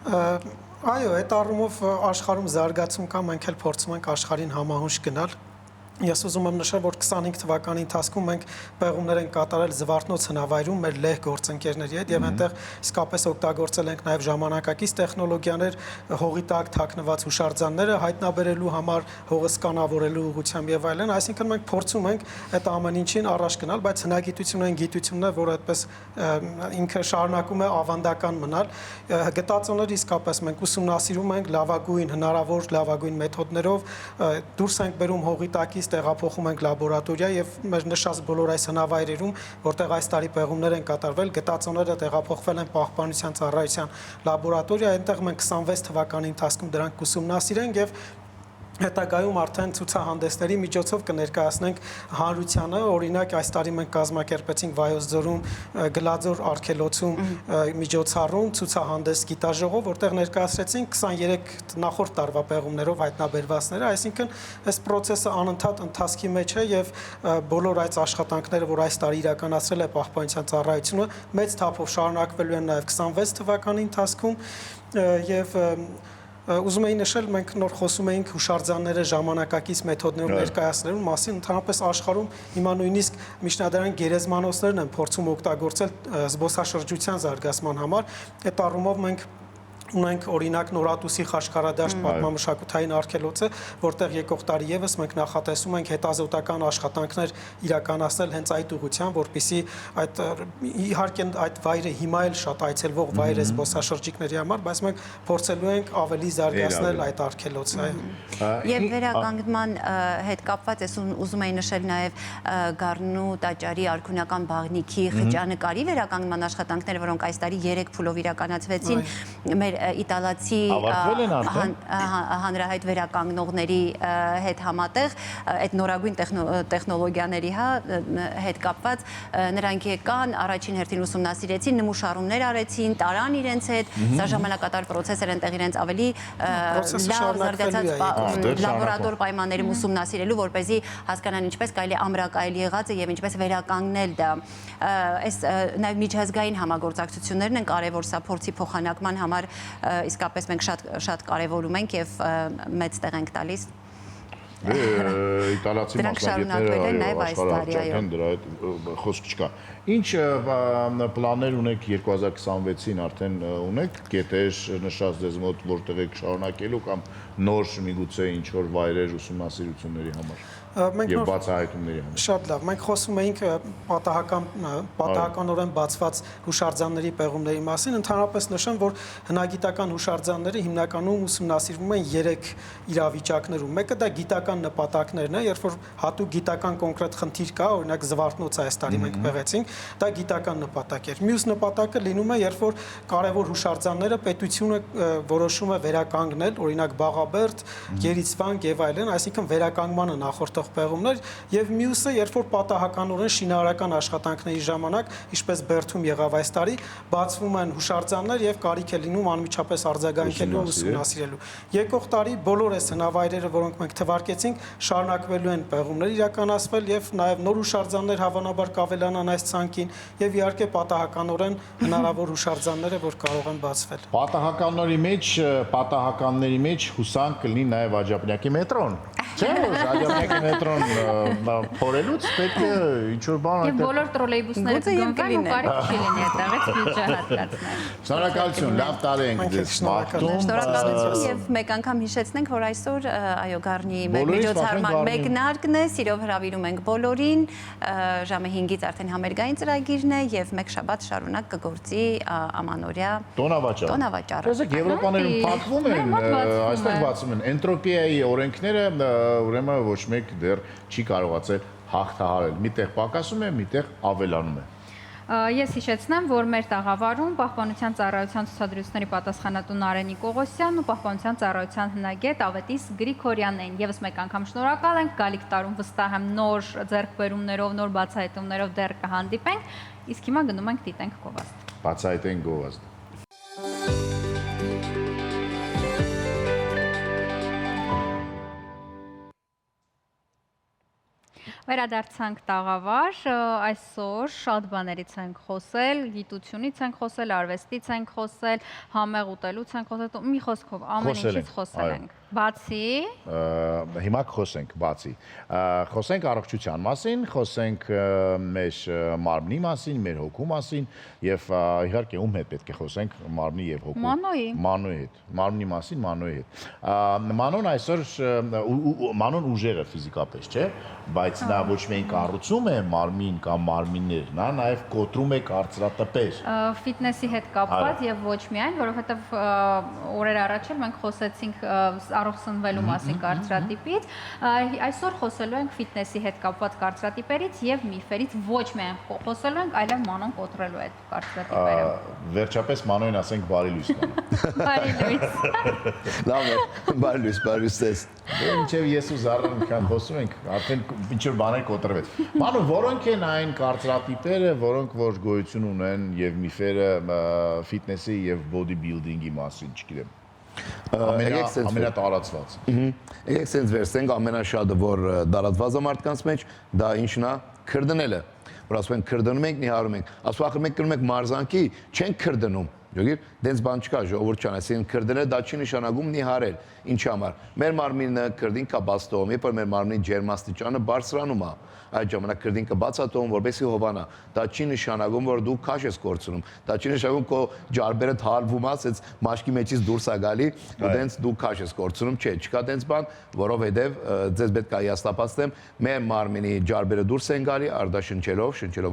Այո, այդ առումով աշխարհում զարգացում կա, մենք էլ փորձում ենք աշխարհին համահունչ գնալ։ Ես ուզում եմ նշել, որ 25 թվականի ընթացքում մենք պեղումներ ենք կատարել Զվարթնոց հնավայրում մեր լեհ գործընկերների հետ եւ այնտեղ իսկապես օգտագործել ենք նաեւ ժամանակակից տեխնոլոգիաներ, հողի տակ թաքնված հուշարձանները հայտնաբերելու համար, հողը սկանավորելու ուղղությամբ եւ այլն, այսինքն մենք փորձում ենք այդ ամեն ինչին առաջ գնալ, բայց հնագիտությունը այն գիտությունն է, որ այդպես ինքը շարունակում է ավանդական մնալ։ Գտածոները իսկապես մենք ուսումնասիրում ենք լավագույն հնարավոր լավագույն մեթոդներով, դուրս ենք բերում հողի տակից տեղափոխում ենք լաբորատորիա եւ մեր նշած բոլոր այս հնավայրերում, որտեղ այս տարի պեղումներ են կատարվել, գտածոները տեղափոխվել են Պահպանության ծառայության լաբորատորիա, այնտեղ մենք 26 թվականի ընթացքում դրանք կուսումնասիրենք եւ հետագայում արդեն ցուցահանդեսների միջոցով կներկայացնենք հանրությանը, օրինակ այս տարի մենք կազմակերպեցինք Վայոց ձորում Գլաձոր արգելոցում միջոցառում ցուցահանդես գիտաժողով, որտեղ ներկայացրեցինք 23 նախորդ տարվա պեղումներով հայտնաբերվածները, այսինքն այս process-ը անընդհատ ընթացքի մեջ է եւ բոլոր այս աշխատանքները, որ այս տարի իրականացրել է Պահպանության ծառայությունը, մեծ թափով շարունակվելու են նաեւ 26 թվականի ընթացքում եւ ուզում էի նշել, մենք նոր խոսում էինք հուշարձանները ժամանակակից մեթոդներով ներկայացնելու մասին, ընդհանրապես աշխարհում հիմա նույնիսկ միջնադարյան գերեզմանոցներն են փորձում օգտագործել զբոսաշրջության զարգացման համար, այդ առումով մենք ունենք օրինակ Նորատուսի Խաչքարադաշտ պատմամշակութային արգելոցը, որտեղ եկող տարի եւս մենք նախատեսում ենք հետազոտական աշխատանքներ իրականացնել հենց այդ ուղղությամբ, որպեսզի այդ իհարկե այդ վայրը հիմա էլ շատ այցելվող վայր է զբոսաշրջիկների համար, բայց մենք փորձելու ենք ավելի զարգացնել այդ արգելոցը։ Եվ վերականգնման հետ կապված ես ուզում եի նշել նաև Գառնու տաճարի արքունական բաղնիքի խճանկարի վերականգնման աշխատանքները, որոնք այս տարի 3 փուլով իրականացվեցին մեր իտալացի հանրահայտ վերականգնողների հետ համատեղ այդ նորագույն տեխնոլոգիաների հետ կապված նրանք եկան, առաջին հերթին ուսումնասիրեցին, նմուշառումներ արեցին, տարան իրենց հետ, սա ժամանակատար process-եր են տեղ իրենց ավելի լավ զարգացած լաբորատոր պայմաններում ուսումնասիրելու, որպեսզի հասկանան ինչպես կարելի է ամրակայել եղածը եւ ինչպես վերականգնել դա։ Այս նաեւ միջազգային համագործակցություններն են կարեւոր սա փորձի փոխանակման համար իսկապես մենք շատ կարևորում ենք եւ մեծ տեղ ենք տալիս։ Իտալացի մասնագետները աշխարհահռչակ դրա հետ խոսք չկա։ Ինչ պլաններ ունեք 2026-ին արդեն ունեք կետեր նշած դες մոտ որտեղ եք շարունակելու կամ նոր միգուցե ինչ որ վայրեր ուսումնասիրությունների համար։ Եվ բացահայտումների համար։ Շատ լավ, մենք խոսում էինք պատահականորեն բացված հուշարձանների պեղումների մասին, ընդհանրապես նշեմ, որ հնագիտական հուշարձանները հիմնականում ուսումնասիրվում են 3 իրավիճակներում։ Մեկը դա գիտական նպատակներն է, երբ որ հատուկ գիտական կոնկրետ խնդիր կա, օրինակ Զվարթնոցը այս տարի մենք պեղեցինք, դա գիտական նպատակ էր։ Մյուս նպատակը լինում է, երբ որ կարևոր հուշարձանները պետությունը որոշում է վերականգնել, օրինակ Բաղաբերդ, Երիցվանք եւ այլն, այսինքն վերականգմանը նախորդող պեղումներ, եւ մյուսը, երբ որ պատահականորեն շինարարական աշխատանքների ժամանակ, ինչպես Բերդում եղավ այս տարի, բացվում են հուշարձաններ եւ կարիք է լինում անմիջապես արձագանքելու ու ուսումնասիրելու։ Եկող տարի բոլոր այս հնավայրերը, որոնք մենք թվարկեցինք, շարունակվելու են պեղումներ իրականացվել եւ նաեւ նոր հուշարձաններ հավանաբար կավելանան այս ցանկին եւ իհարկե պատահականորեն հնարավոր հուշարձանները, որ կարող են բացվել։ Պատահականների մեջ հուսանք կլինի նաեւ Աջափնյակի մետրոն։ Չէ՞ որ Աջափնյակի մետրոն փորելուց պետք է ինչ-որ բան այդտեղ։ Եվ բոլոր տրոլեյբուսները կգնվեն ու կարիք չի լինի այդտեղից բյուջե հատկացնել։ Շնորհակալություն, լավ տարի ենք ձեզ մաղթում։ Շնորհակալություն եւ մեկ անգամ հիշեցնենք, որ այսօր այո Գառնի միջոցառման մեկնարկն է, սիրով հրավիրում ենք բոլորին, ժամը 5-ից արդեն համերգային ծրագիրն է եւ մեկ շաբաթ շարունակ կգործի ամանորյա տոնավաճառը։ Տեսեք, Եվրոպաներում փակվում են, այստեղ բացում են։ Էնտրոպիայի օրենքները ուրեմն ոչ մեկ դեռ չի կարողացել հաղթահարել։ Միտեղ պակասում է, միտեղ ավելանում է։ Ես հիշեցնեմ, որ մեր տաղավարում Պահպանության ծառայության ցուցադրությունների պատասխանատու Նարենի Կողոսյանն ու Պահպանության ծառայության հնագետ Ավետիս Գրիգորյանն էին։ Եվս մեկ անգամ շնորհակալ ենք, գալիք տարում վստահ եմ նոր ձեռքբերումներով, նոր բացահայտումներով դեռ կհանդիպենք, իսկ հիմա գնում ենք դիտենք գովազդ։ Բացահայտենք գովազդ։ Վերադարձանք տաղավար, այսօր շատ բաներից ենք խոսել, գիտությունից ենք խոսել, արվեստից ենք խոսել, համեղ ուտելուց ենք խոսել, մի խոսքով ամեն ինչից խոսել ենք։ Բացի հիմա խոսենք բացի։ Խոսենք առողջության մասին, խոսենք մեր մարմնի մասին, մեր հոգու մասին եւ իհարկե ում հետ պետք է խոսենք մարմնի եւ հոգու։ Մանոյի հետ։ Մարմնի մասին Մանոյի հետ։ Մանոն այսօր Մանոն ուժեղ է ֆիզիկապես, չէ՞, բայց նա ոչ միայն կառուցում է մարմին կամ մարմիններ, նա նաև կոտրում է կարծրատիպեր։ Ֆիթնեսի հետ կապված եւ ոչ միայն, որովհետեւ օրեր առաջ էլ մենք խոսեցինք առողջ սնվելու մասին կարծրատիպից, այսօր խոսելու ենք ֆիթնեսի հետ կապված կարծրատիպերից եւ միֆերից, ոչ միայն խոսելու ենք, այլև Մանոն կոտրելու այդ կարծրատիպերը։ Վերջապես Մանոյին ասենք բարի լույս կանա։ Բարի լույս։ Լավ է, բարի լույս տես։ Մինչև ես ու Զարան քան խոսում ենք, արդեն ինչ-որ բաներ կոտրվեց։ Մանո, որոնք են այն կարծրատիպերը, որոնք որ գոյություն ունեն եւ միֆերը ֆիթնեսի եւ բոդի բիլդինգի մասին, չգիտեմ։ Ամենատարածված։ Եկեք սենց վերցնենք ամենաշատը, որ տարածված է մարդկանց մեջ, դա ինչն է, քրդնելը։ Որ ասում են քրդնում ենք, նիհարում ենք։ Ասում ախր մենք կրում ենք մարզանքի, չենք քրդնում։ Յոգիր, դենց բան չկա ժողովուրդ ջան, այսինքն քրդները դա չի նշանակում նիհարել։ Ինչ համար։ Մեր մարմինը քրդինքա բաց տողում, երբ որ մեր մարմնի ջերմաստիճանը բարձրանում է, այդ ժամանակ քրդինքը բաց է տողում, որպեսզի հովանա։ Դա չի նշանակում, որ դու քաշ ես կորցնում։ Դա չի նշանակում, քո ջարբերը թալվում է, ասես մաշկի մեջից դուրս է գալի, ու դենց դու քաշ ես կորցնում, չէ, չկա դենց բան, որովհետև ձեզ պետք է հիասթափացնեմ, մեր մարմինի ջարբերը դուրս են գալի արտաշնչելով,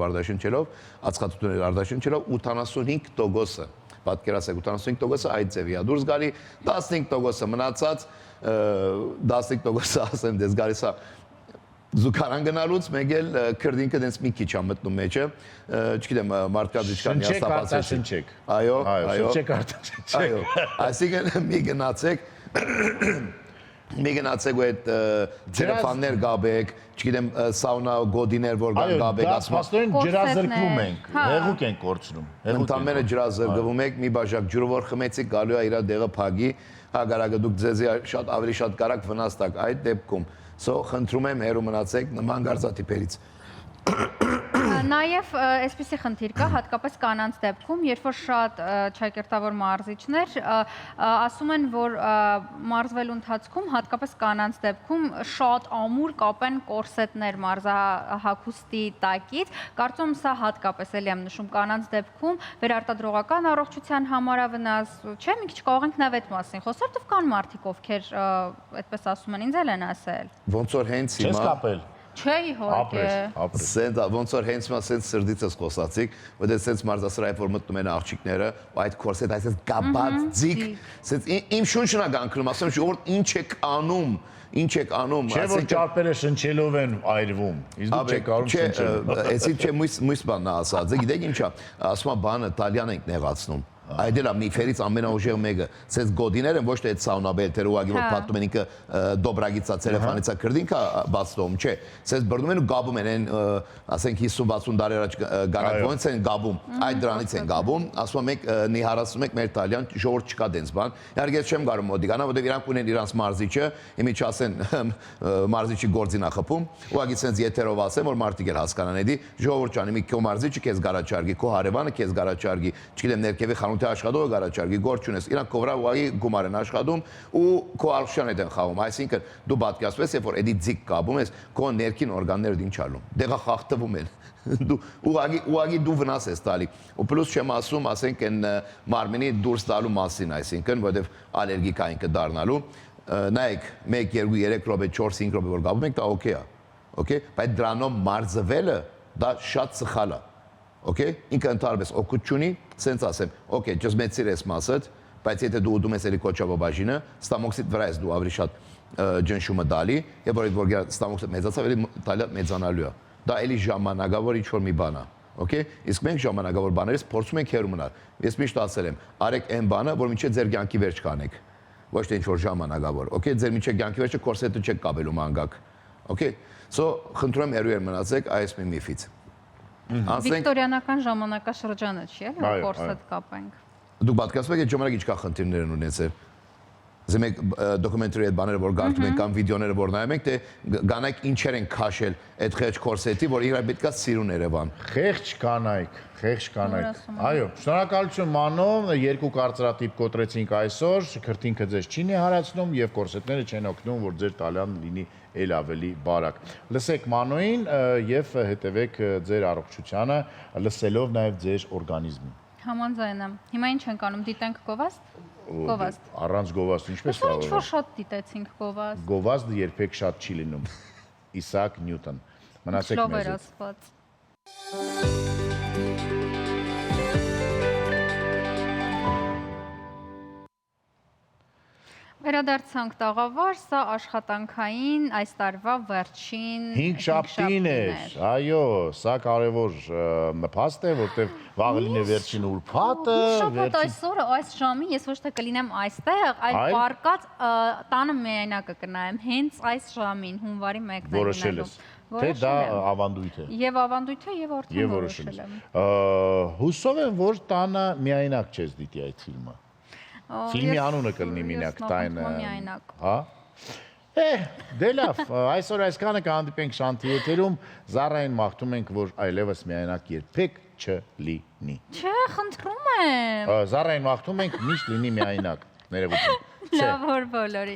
արտաշնչելով, ածխաթթուներ արտաշնչելով 85%-ը պատկերացեք 85%-ը այդ ձևի է դուրս գալի, 15%-ը մնացած, 15%-ը ասեմ դες գալիս է զուգարան գնալուց, մեկ էլ քրդինքը դենց մի քիչ է մտնում մեջը, չգիտեմ, մարդկա դիչքան հիասթափացեցին։ Այո, շնչեք արտաշնչեք։ Այո, այսինքն մի գնացեք ու այդ տելեֆոններ գաբեք, չգիտեմ, սաունա գոդիներ որ գաբեք, ասում փաստորեն ջրազրկվում ենք, հեղուկ ենք կորցնում։ Ընդամենը ջրազրկվում եք, մի բաժակ ջուրը որ խմեցիք, գալու է իր դեղը փագի, հագարակը դուք ձեզի շատ ավելի շատ կարակ վնաս տաք այդ դեպքում։ Սո խնդրում եմ հերո մնացեք նման կարծրատիպերից։ Նաև այսպիսի խնդիր կա, հատկապես կանանց դեպքում, երբ որ շատ ճակերտավոր մարզիչներ ասում են, որ մարզվելու ընթացքում, հատկապես կանանց դեպքում շատ ամուր կապեն կորսետներ մարզահագուստի տակից, կարծում սա հատկապես էլի եմ նշում կանանց դեպքում վերարտադրողական առողջության համար է վնաս, չէ, մի քիչ կարող ենք նաև այդ մասին խոսել, որտեղ կան մարդիկ, ովքեր այդպես ասում են, ինձ էլ են ասել։ Ոնց որ հենց հիմա Չես կապել։ Չէ, իհարկե։ Սենց ոնց որ հենց հիմա սենց սրդիցս խոսացիք, որտեղ սենց մարզասրահ որ մտնում են աղջիկները, ու այդ կորսետ այսպես գաբած ձիգ, սենց իմ շունչն է գանկնում, ասում ժողովուրդ ինչ եք անում, Չէ որ ճարպերը շնչելով են այրվում։ Իսկ դու չեք կարող շնչել։ Էսի չէ մույս բանն է ասած, գիտեք ինչա, ասում է բանը տալյան ենք նեղացնում։ Այդ էլ է միֆերից ամենաուժեղ մեկը, ցես գոդիները ոչ թե այդ սաունաբելտերը ուղղակի որ պատում են ինքը դոբրագիցա ցելեֆանիցա քրդինքա բացվում, չէ, ցես բռնում են ու գաբում են այն, ասենք 50-60 տարի առաջ գարակ ոնց են գաբում, այդ դրանից են գաբում, ասում եք նիհարացնում եք մեր տալյան ժողովուրդ չկա դենց բան։ Իհարկե չեմ գարում մոդիկանա, որտեղ իրանք ունեն իրանց մարզիչը, իմի չասեն մարզիչի գործին է խփում, ուղղակի ցենց եթերով ասեմ որ մարդիկ էլ հասկանան էդի, ժողովուրդ ջան, իմի քո մարզիչը քեզ գարաչարգի, քո հարևանը քեզ գարաչարգի, չգիտեմ ներքևի խանութի աշխատողը գարաչարգի, գործ չունես, իրանք կովրա ուղղակի գումար են աշխատում ու քո առողջության հետ են խաղում, այսինքն դու պատկերացրես, երբ որ էդի ձիգ կապում ես, քո ներքին օրգանները ինչ ալում, դեղա խախտվում են, դու ուղղակի դու վնաս ես տալի, ու պլյուս չեմ ասում, ասենք այն մարմինի դուրս տալու մասին, այսինքն, որովհետև ալերգիկ է ինքը դառնալու, նայեք 1, 2, 3 րոպե, 4, 5 րոպե որ գաբում եք, դա օքեյ է, օքեյ, բայց դրանով մարզվելը դա շատ սխալ է, օքեյ, ինքը ընդհանրապես օգուտ չունի, սենց ասեմ, օքեյ, ճզմեցիր ես մասդ, բայց եթե դու ուտում ես էլի կոչաբա բաժինը, ստամոքսիդ վրա ես դու ավելի շատ ջնշումը դալի, եւ որ ստամոքսը մեծացավ, էլի տալը մեծանալու է։ Դա էլի ժամանակավոր ինչ որ մի բան է։ Okay, իսկ մենք ժամանակավոր բաներից փորձում ենք հեռու մնալ։ Ես միշտ ասել եմ, արեք այն բանը, որ մինչև ձեր կյանքի վերջ կանեք։ Ոչ թե ինչ որ ժամանակավոր։ Okay, ձեր մինչև կյանքի վերջը կորսետը չեք կապելու մանգակ։ Okay, so խնդրում եմ հեռու մնացեք այս մի միֆից։ Վիկտորիանական ժամանակաշրջանը չի, էլի կորսետ կապենք։ Դուք պատկերացնում եք այդ ժամանակ ինչքան խնդիրներ են ունեցել։ Զեմեք դոկումենտարի այդ բաները որ գարտում ենք կամ վիդեոները որ նայում ենք, թե գանայք ինչեր են քաշել այդ խեղճ կորսետի, որ իրար պետքա սիրուն Երևան։ Խեղճ կանայք։ Այո, շնորհակալություն Մանո, երկու կարծրատիպ կոտրեցինք այսօր, քրտինքը ձեզ չի նեղարացնում եւ կորսետները չեն օգնում, որ ձեր տալյան լինի ել ավելի բարակ։ Լսեք Մանոին եւ հետեւեք ձեր առողջությանը, լսելով նաեւ ձեր օրգանիզմին։ Համաձայն եմ։ Հիմա ինչ ենք անում, դիտենք գովազդ։ Գովազդ։ Առանց գովազդ ինչպես կարող է։ Ինչ որ շատ դիտեցինք գովազդ։ Գովազդը երբեք շատ չի լինում։ Իսաակ Նյուտոն։ Մնացեք մեզ հետ։ Վերադարձանք տաղավար, սա աշխատանքային այս տարվա վերջին 5 շաբթին էր, այո, սա կարևոր նպաստ է, որտեղ վաղը լինի վերջին ուրբաթը, շաբաթ այսօրը այս ժամին ես ոչ թե կլինեմ այստեղ, այլ պարկած տանը միայնակը կնայեմ, հենց այս ժամին, հունվարի 1-ն որոշել ես, թե դա ավանդույթ է։ Եվ ավանդույթ է, եւ արդեն որոշել եմ։ Հուսով եմ, որ տանը միայնակ չես դիտի այդ ֆիլմը։ Ֆիլմի անունը կլինի մինակ տայնը։ Հա։ Դե լավ, այսօր այսքանը կհանդիպենք Շանթի եթերում, Զարային մաղթում ենք, որ այլևս միայնակ երբեք չլինի։ Չէ, խնդրում եմ։ Զարային մաղթում ենք միշտ լինի միայնակ։ Ներողություն։ Լավ, որ բոլորի։